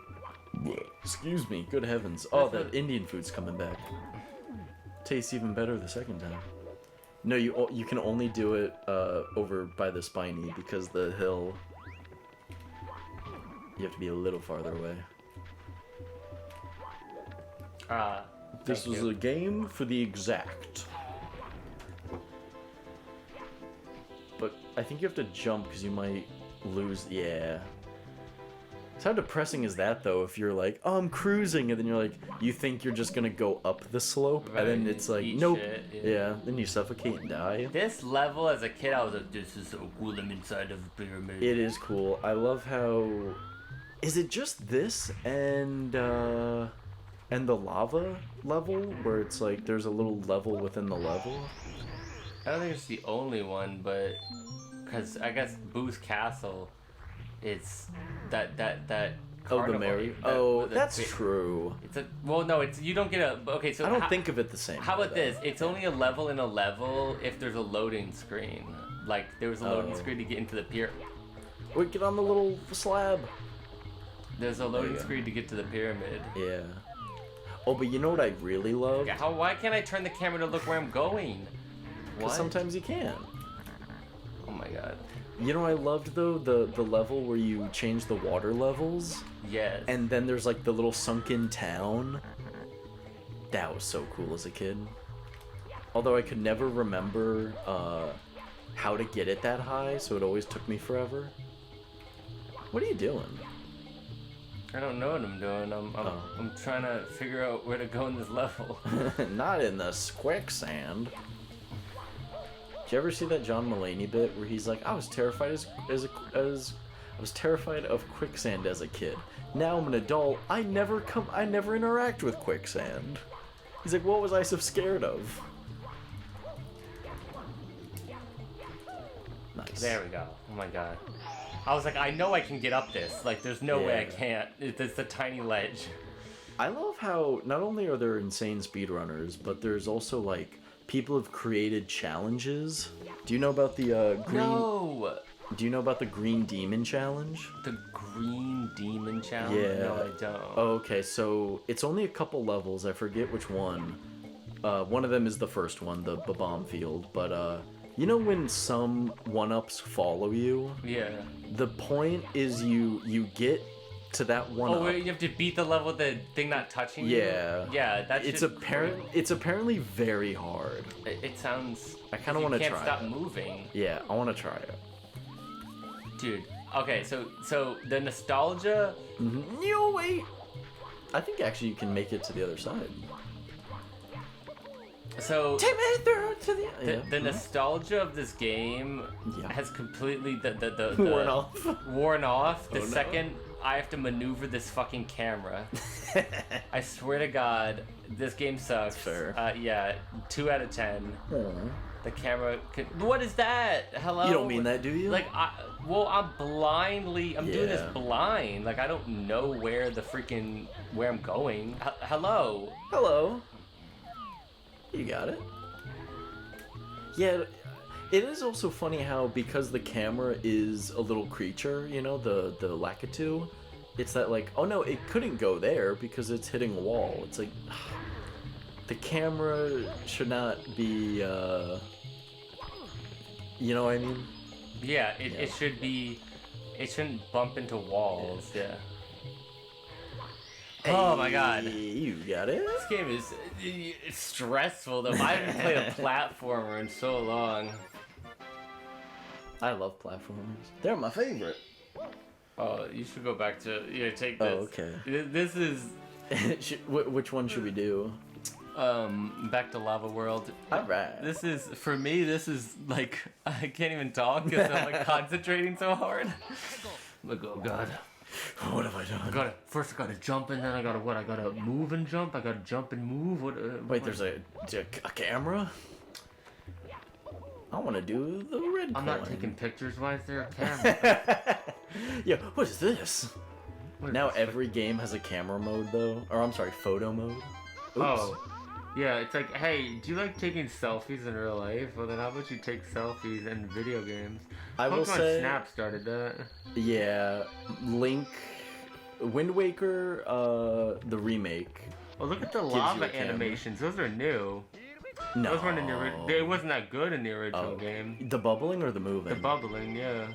Excuse me, good heavens. Oh, that Indian food's coming back. Tastes even better the second time. No, you can only do it over by the spiny because the hill, you have to be a little farther away. This was a game for the exact. But I think you have to jump because you might lose. Yeah. So how depressing is that though? If you're like, oh, I'm cruising, and then you're like, you think you're just gonna go up the slope, Right, and then it's like, eat nope. shit, Yeah. Then you suffocate and die. This level as a kid, I was like, this is so cool. I'm inside of a pyramid. It is cool. I love how. Is it just this and the lava level where it's like there's a little level within the level? I don't think it's the only one, but because I guess Boo's Castle, it's that Oh, carnival, the Mary. that- Oh, the- that's true. It's a no. It's you don't get a okay. So I don't think of it the same. How way, about though. this? It's only a level in a level if there's a loading screen. Like there was a loading Oh. screen to get into the pier. Wait, get on the little slab. There's a you loading go. screen to get to the pyramid. Yeah. Oh, but you know what I really love? Yeah, why can't I turn the camera to look where I'm going? Because What? sometimes you can. Oh my god. You know what I loved though? The level where you change the water levels, Yes. and then there's like the little sunken town. That was so cool as a kid. Although I could never remember how to get it that high, so it always took me forever. What are you doing? I don't know what I'm doing. I'm trying to figure out where to go in this level. Not in the quicksand. Did you ever see that John Mulaney bit where he's like, I was terrified I was terrified of quicksand as a kid. Now I'm an adult. I never interact with quicksand. He's like, what was I so scared of? Nice. There we go. Oh my god. I was like, I know I can get up this. Like, there's no way I Yeah. can't. It's a tiny ledge. I love how not only are there insane speedrunners, but there's also like people have created challenges. Do you know about the green? No. Do you know about the Green Demon Challenge? The Green Demon Challenge? Yeah. No, I don't. Oh, okay, so it's only a couple levels. I forget which one. One of them is the first one, the bomb field. But you know when some one-ups follow you? Yeah. The point is you get to that one. Oh, wait, you have to beat the level with the thing not touching you? Yeah. Yeah, that's It's apparently very hard. It sounds. I kinda wanna You try can't stop it. moving. Yeah, I want to try it. Dude. Okay, so the nostalgia. No, wait. I think actually you can make it to the other side. So Take me through to the. the nostalgia of this game Yeah. has completely the Worn off. worn off the Oh, no. second I have to maneuver this fucking camera. I swear to God, this game sucks. Fair. Yeah, 2 out of 10. Aw. The camera. What is that? Hello. You don't mean that, do you? Like I'm doing this Yeah. blind. Like I don't know where I'm going. Hello. Hello. You got it. Yeah, it is also funny how because the camera is a little creature, you know, the Lakitu, it's that like, oh no, it couldn't go there because it's hitting a wall. It's like the camera should not be you know what I mean? Yeah, it should be. It shouldn't bump into walls. Yeah. Oh my God. Hey, you got it. This game is it's stressful though. I haven't played a platformer in so long. I love platformers. They're my favorite. Oh, you should go back to take Oh, this. okay. This is Which one should we do? back to Lava World. All right. This is for me. This is like I can't even talk because I'm like concentrating so hard. Like oh God. What have I done? First I gotta jump and then I gotta what? I gotta move and jump. I gotta jump and move. What? Wait, there's a camera? I want to do the red I'm coin. not taking pictures. Why is there a camera? Yeah, what is this? What is Now this? every game has a camera mode though. Or I'm sorry, photo mode. Oops. Oh. Yeah, it's like, hey, do you like taking selfies in real life? Well, then how about you take selfies in video games? I will Pokemon say, Snap started that. yeah, Link, Wind Waker, the remake. Oh, look at the you lava a camera. animations. Those are new. No. Those weren't in the original. It wasn't that good in the original Oh. game. The bubbling or the moving? The bubbling, yeah.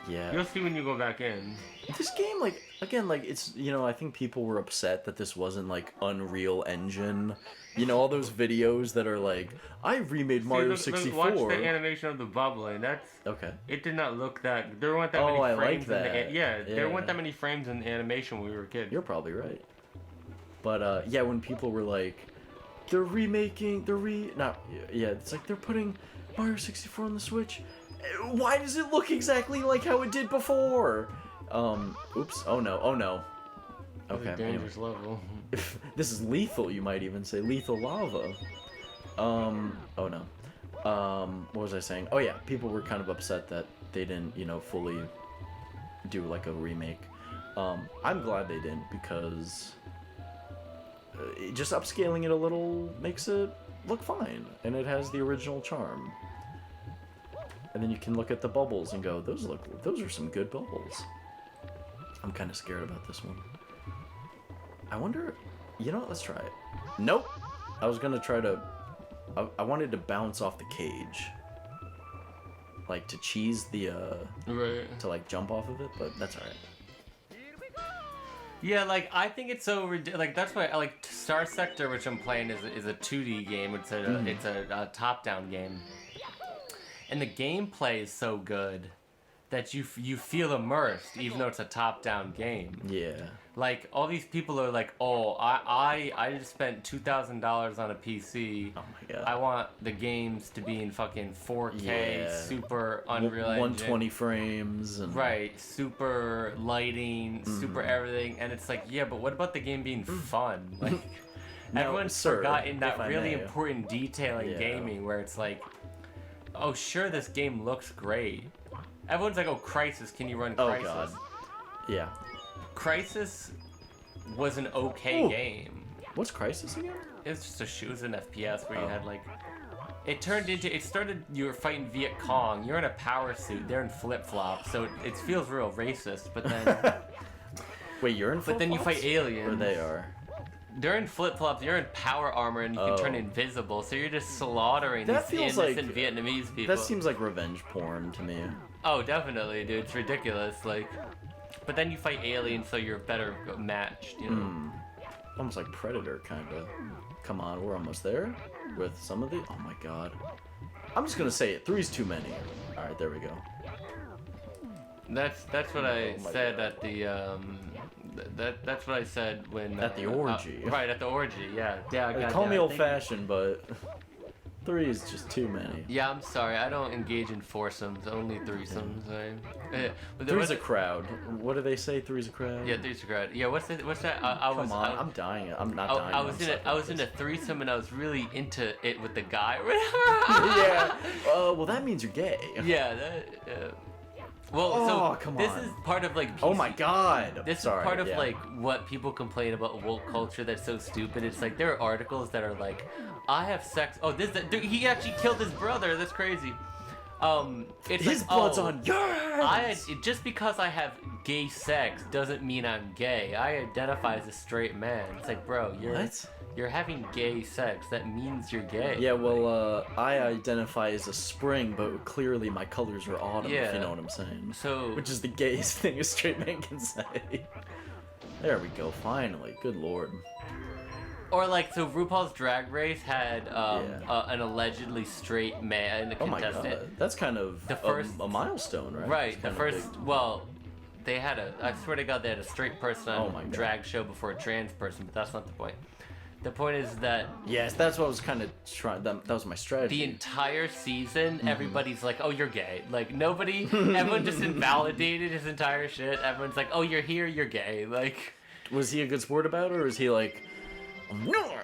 Yeah. You'll see when you go back in. This game, like, again, like, it's, you know, I think people were upset that this wasn't, like, Unreal Engine. You know, all those videos that are like, I remade Mario See, look, 64. watch the animation of the bubbling. That's. Okay. It did not look that. There weren't that Oh, many I like frames. that. There Yeah. weren't that many frames in the animation when we were kids. You're probably right. But, yeah, when people were like, they're remaking, it's like they're putting Mario 64 on the Switch. Why does it look exactly like how it did before? Oops. Oh no. That's Okay. a dangerous level. This is lethal, you might even say. Lethal lava. Oh no. What was I saying? Oh yeah, people were kind of upset that they didn't, you know, fully do like a remake. I'm glad they didn't because just upscaling it a little makes it look fine, and it has the original charm. And then you can look at the bubbles and go, those are some good bubbles. I'm kind of scared about this one. I wonder, you know what, let's try it. Nope. I was gonna try to, I wanted to bounce off the cage. Like to cheese the, Right. to like jump off of it, but that's alright. Yeah, like I think it's so like that's why I like Star Sector, which I'm playing is a 2D game. It's a top-down game, and the gameplay is so good that you feel immersed, even though it's a top-down game. Yeah. Like all these people are like, oh, I just spent $2,000 on a PC. Oh my god. I want the games to be in fucking 4K, Yeah. super Unreal Engine. 120 frames and Right, super lighting, super everything, and it's like, yeah, but what about the game being fun? Like, No, everyone's sir, forgotten that if I really may. important detail in Yeah. gaming, where it's like, oh, sure, this game looks great. Everyone's like, oh, Crysis, can you run Crysis? Oh god. Yeah. Crysis was an okay Ooh. game. What's Crisis again? It was just it was an FPS where you had like, it started you were fighting Viet Cong. You're in a power suit. They're in flip flops, so it feels real racist. But then, Wait, you're in but then you flip-flops? fight aliens. Or they are. They're in flip flops. You're in power armor, and you can turn invisible. So you're just slaughtering That these feels innocent like- Vietnamese people. That seems like revenge porn to me. Oh, definitely, dude. It's ridiculous. Like, but then you fight aliens, so you're better matched. You know. Almost like Predator, kind of. Come on, we're almost there with some of the. Oh my god. I'm just gonna say it. 3's too many. All right, there we go. That's what I Oh my said God. at the that's what I said when At the orgy. right, at the orgy. Yeah. Call me goddamn, I think- old-fashioned, but 3 is just too many. Yeah, I'm sorry. I don't engage in foursomes. Only threesomes. But there 3's was a crowd. What do they say? 3's a crowd? Yeah, three's a crowd. Yeah, what's that? Come on, I'm dying. I'm not dying. I was in a threesome and I was really into it with the guy. Yeah. Well, that means you're gay. Yeah. Well, Oh, so come this on. is part of like. Oh my god. This Sorry, is part of yeah. like what people complain about woke culture that's so stupid. It's like there are articles that are like, I have sex. Oh, dude, he actually killed his brother. That's crazy. It's His like, blood's oh, on yours. just because I have gay sex doesn't mean I'm gay. I identify as a straight man. It's like, bro, you're having gay sex. That means you're gay. Yeah, well, I identify as a spring, but clearly my colors are autumn, if Yeah. you know what I'm saying. So Which is the gayest thing a straight man can say. There we go, finally. Good lord. Or like, so RuPaul's Drag Race had an allegedly straight man Oh my contestant. god. That's kind of The first- a milestone, right? Right, It's the kind of first, big. well, they had I swear to God, they had a straight person Oh on my a God. drag show before a trans person, but that's not the point. The point is that Yes, that's what I was kind of trying. That was my strategy. the entire season, Mm-hmm. everybody's like, oh, you're gay. Like, nobody, everyone just invalidated his entire shit. Everyone's like, oh, you're here, you're gay. Like, Was he a good sport about it, or is he like, no?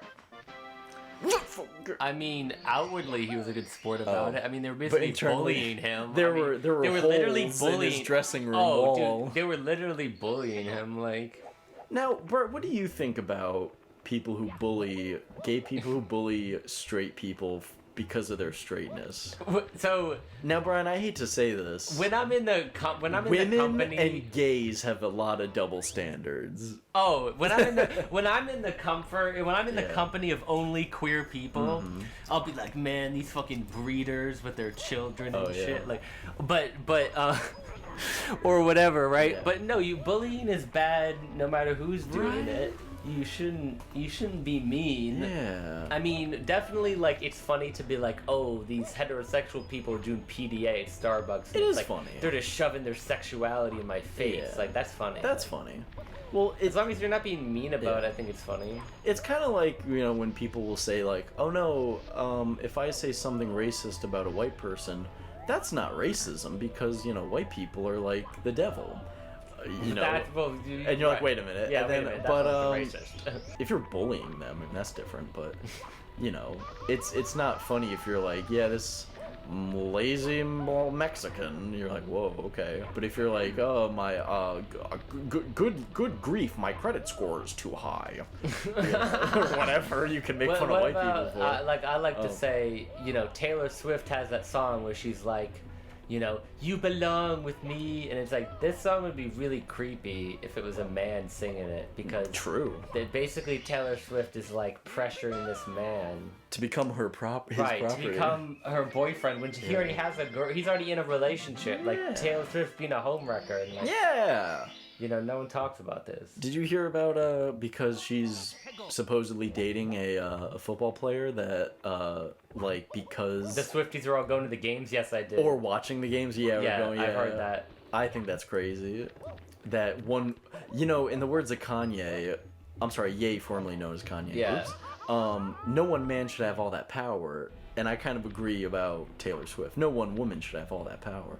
I mean, outwardly he was a good sport about Oh. it. I mean, they were But basically internally, bullying him. there I mean, were they were holes literally in his bullying dressing room oh, wall. Dude, they were literally bullying him. Like, Now, Bert, what do you think about people who bully gay people who bully straight people because of their straightness? so Now, Brian, I hate to say this. when I'm in the the Women company, and gays have a lot of double standards. oh, when I'm in the Yeah. company of only queer people, I'll be like, man, these fucking breeders with their children and Oh, yeah. shit. Like, but or whatever, right? Yeah. But no, bullying is bad no matter who's doing Right. it. You shouldn't be mean. Yeah. I mean, definitely, like, it's funny to be like, oh, these heterosexual people are doing PDA at Starbucks. It it's is like, funny. They're just shoving their sexuality in my face. Yeah. Like, that's funny. That's funny. Well, As long as you're not being mean about Yeah. it, I think it's funny. it's kind of like, you know, when people will say like, oh no, if I say something racist about a white person, that's not racism because, you know, white people are like the devil. You know, and you're like, wait a minute. Yeah, and wait then, a minute. but That's racist. if you're bullying them, and that's different. But you know, it's not funny if you're like, yeah, this lazy Mexican. You're like, whoa, okay. But if you're like, oh my, good grief, my credit score is too high. You know, whatever you can make fun of white people for. I like to Oh. say, you know, Taylor Swift has that song where she's like, you know, you belong with me, and it's like, this song would be really creepy if it was a man singing it, because True. basically Taylor Swift is like pressuring this man, To become his right, property. to become her boyfriend when he already has a girl. He's already in a relationship. Yeah. Like Taylor Swift being a homewrecker, and like, Yeah. you know, no one talks about this. Did you hear about because she's supposedly dating a football player that like because The Swifties are all going to the games. Yes, I did. or watching the games? Yeah, yeah, we're going. I've heard that. I think that's crazy. That one, you know, in the words of Kanye, I'm sorry, Ye, formerly known as Kanye. Yeah. Oops, no one man should have all that power, and I kind of agree about Taylor Swift. No one woman should have all that power,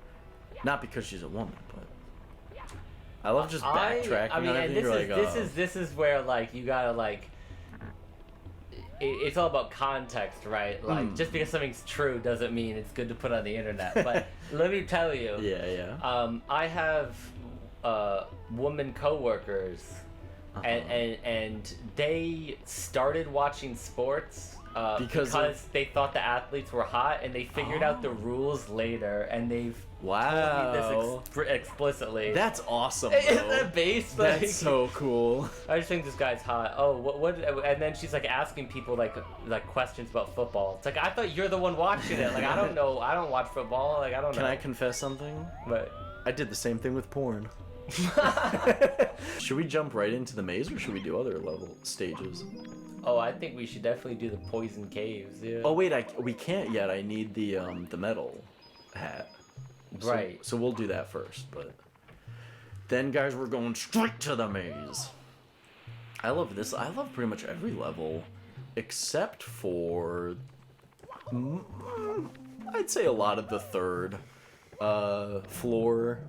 not because she's a woman, but. I love just backtracking. I mean, on and everything. this is where like you gotta like. It's all about context, right? Like just because something's true doesn't mean it's good to put on the internet. But let me tell you. Yeah. I have woman coworkers and they started watching sports because they thought the athletes were hot, and they figured out the rules later, and they've told me this explicitly. That's awesome, Isn't bro. that base? That's so cool. I just think this guy's hot. Oh, what? And then she's like asking people like questions about football. It's like, I thought you're the one watching it. Like, I don't know. I don't watch football. Like, I don't know. Can I confess something? But I did the same thing with porn. Should we jump right into the maze, or should we do other level stages? oh, I think we should definitely do the poison caves. Yeah. Oh wait, we can't yet. I need the metal hat. Right. So we'll do that first, but then, guys, we're going straight to the maze. I love this. I love pretty much every level, except for I'd say a lot of the third floor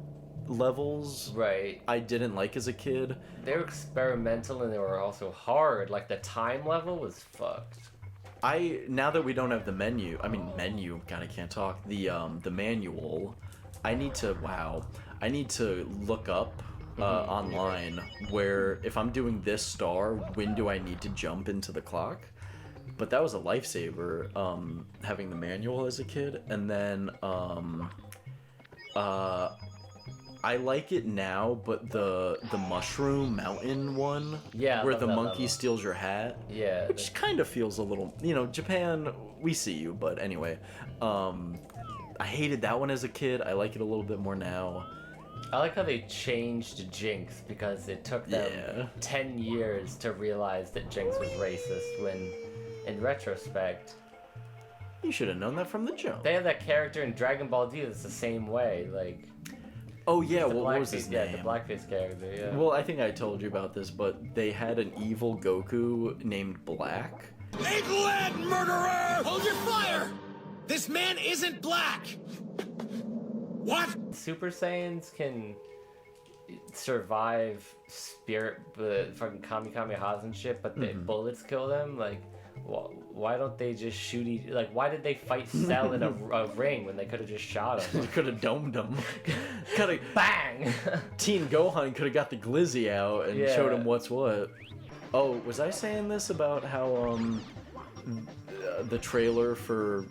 levels. Right. I didn't like as a kid. They were experimental, and they were also hard. Like, the time level was fucked. Now that we don't have the menu, God, I can't talk. The manual, I need to look up online where if I'm doing this star, when do I need to jump into the clock? But that was a lifesaver, having the manual as a kid. And then I like it now, but the mushroom mountain one, Yeah, I where love the that monkey level. steals your hat, Yeah. which kind of feels a little, Japan, we see you, but anyway, I hated that one as a kid. I like it a little bit more now. I like how they changed Jinx, because it took them 10 years to realize that Jinx was racist, when, in retrospect, You should have known that from the jump. they have that character in Dragon Ball Z that's the same way. Like, Oh yeah, the what was his blackface- Yeah, name? the blackface character, yeah. Well, I think I told you about this, but they had an evil Goku named Black. England, murderer! Hold your fire! This man isn't black! What? Super Saiyans can survive spirit, fucking Kamikazes and shit, but the bullets kill them. Like, why don't they just shoot like, why did they fight Cell in a ring when they could have just shot him? They could have domed him. Could have Bang! Teen Gohan could have got the glizzy out and Yeah. showed him what's what. Oh, was I saying this about how the trailer for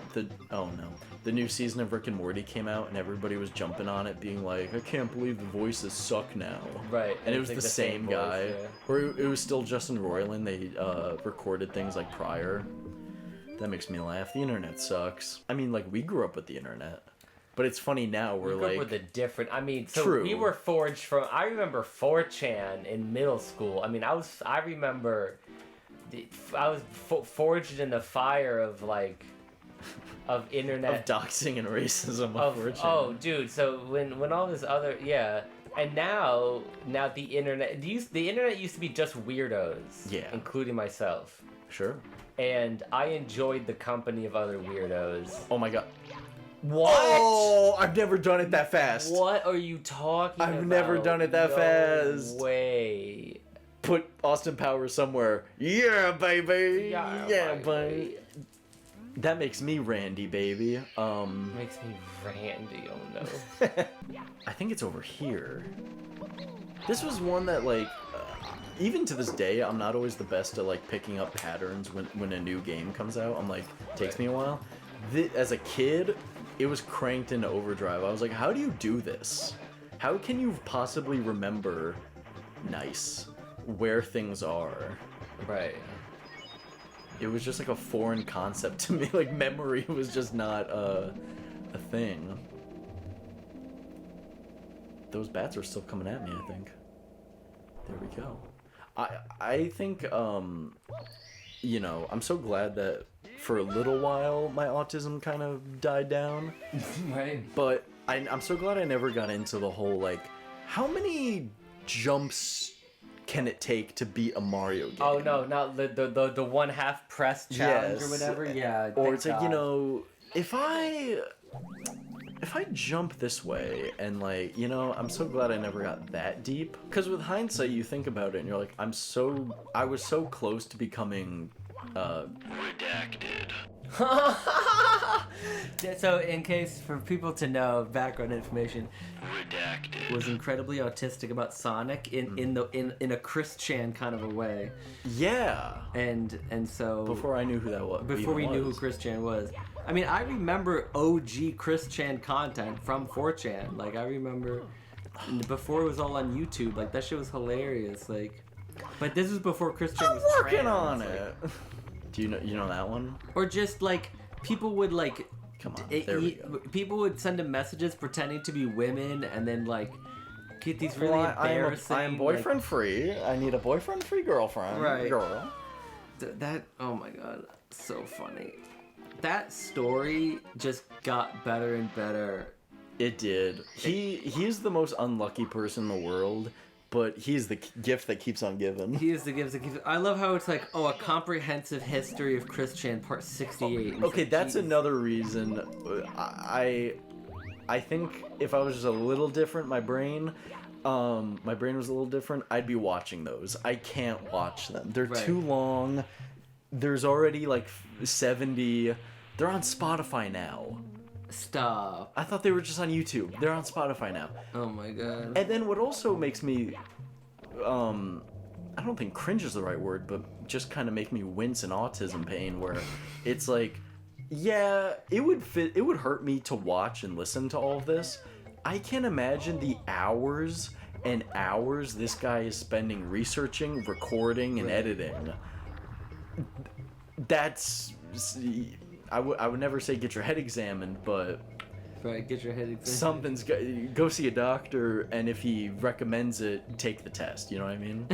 the new season of Rick and Morty came out, and everybody was jumping on it, being like, I can't believe the voices suck now. Right. And it was it's the like same voice, guy. yeah. Or it was still Justin Roiland. They recorded things like prior. That makes me laugh. The internet sucks. I mean, like, we grew up with the internet. But it's funny now, we're We grew up like... with a different. I mean, so True. we were forged from. I remember 4chan in middle school. I mean, I remember. I was forged in the fire of like, of internet. Of doxing and racism, of unfortunately. oh, dude. So when all this other and now the internet. The internet used to be just weirdos. Yeah. Including myself. Sure. And I enjoyed the company of other weirdos. Oh my god. What? Oh, I've never done it that fast. What are you talking about? I've never done it that No fast. way. Put Austin Powers somewhere. Yeah, baby. Yeah, baby. That makes me Randy, baby. Makes me Randy, oh no. I think it's over here. This was one that, like, even to this day, I'm not always the best at, like, picking up patterns when a new game comes out. I'm like, takes me a while. As a kid, it was cranked into overdrive. I was like, how do you do this? How can you possibly remember where things are? Right. It was just like a foreign concept to me. Like, memory was just not a thing. Those bats are still coming at me, I think. There we go. I think, I'm so glad that for a little while my autism kind of died down. Right. But I'm so glad I never got into the whole, like, how many jumps can it take to beat a Mario game? Oh no, not the one half press challenge or Yes. whatever. Yeah. Or thank it's like, God. if I jump this way and, like, I'm so glad I never got that deep. Because with hindsight, you think about it and you're like, I was so close to becoming redacted. So, in case for people to know, background information, Redacted. was incredibly autistic about Sonic in a Chris Chan kind of a way, Yeah. and so Before I knew who that was. before we knew who Chris Chan was. I mean, I remember OG Chris Chan content from 4chan. Like, I remember before it was all on YouTube. Like, that shit was hilarious. Like, but this was before Chris Chan was working trans, on like- it. Do you know that one? Or just like people would like. Come on, there we go. People would send him messages pretending to be women, and then like get these really embarrassing. I am boyfriend free. I need a boyfriend free girlfriend. Right. Girl. That oh my god, so funny. That story just got better and better. It did. He's the most unlucky person in the world, but he's the gift that keeps on giving. He is the gift that keeps. I love how it's like, oh, a comprehensive history of Chris Chan, part 68. It's Okay, like, that's geez. another reason. I think if I was just a little different, my brain was a little different, I'd be watching those. I can't watch them. They're Right. too long. There's already like 70. They're on Spotify now. Stop. I thought they were just on YouTube. They're on Spotify now. Oh my god. And then what also makes me, I don't think cringe is the right word, but just kind of make me wince in autism pain, where it's like, yeah, it would hurt me to watch and listen to all of this. I can't imagine the hours and hours this guy is spending researching, recording, and editing. That's, I would never say get your head examined, but Right, get your head examined. something's go see a doctor, and if he recommends it, take the test. You know what I mean?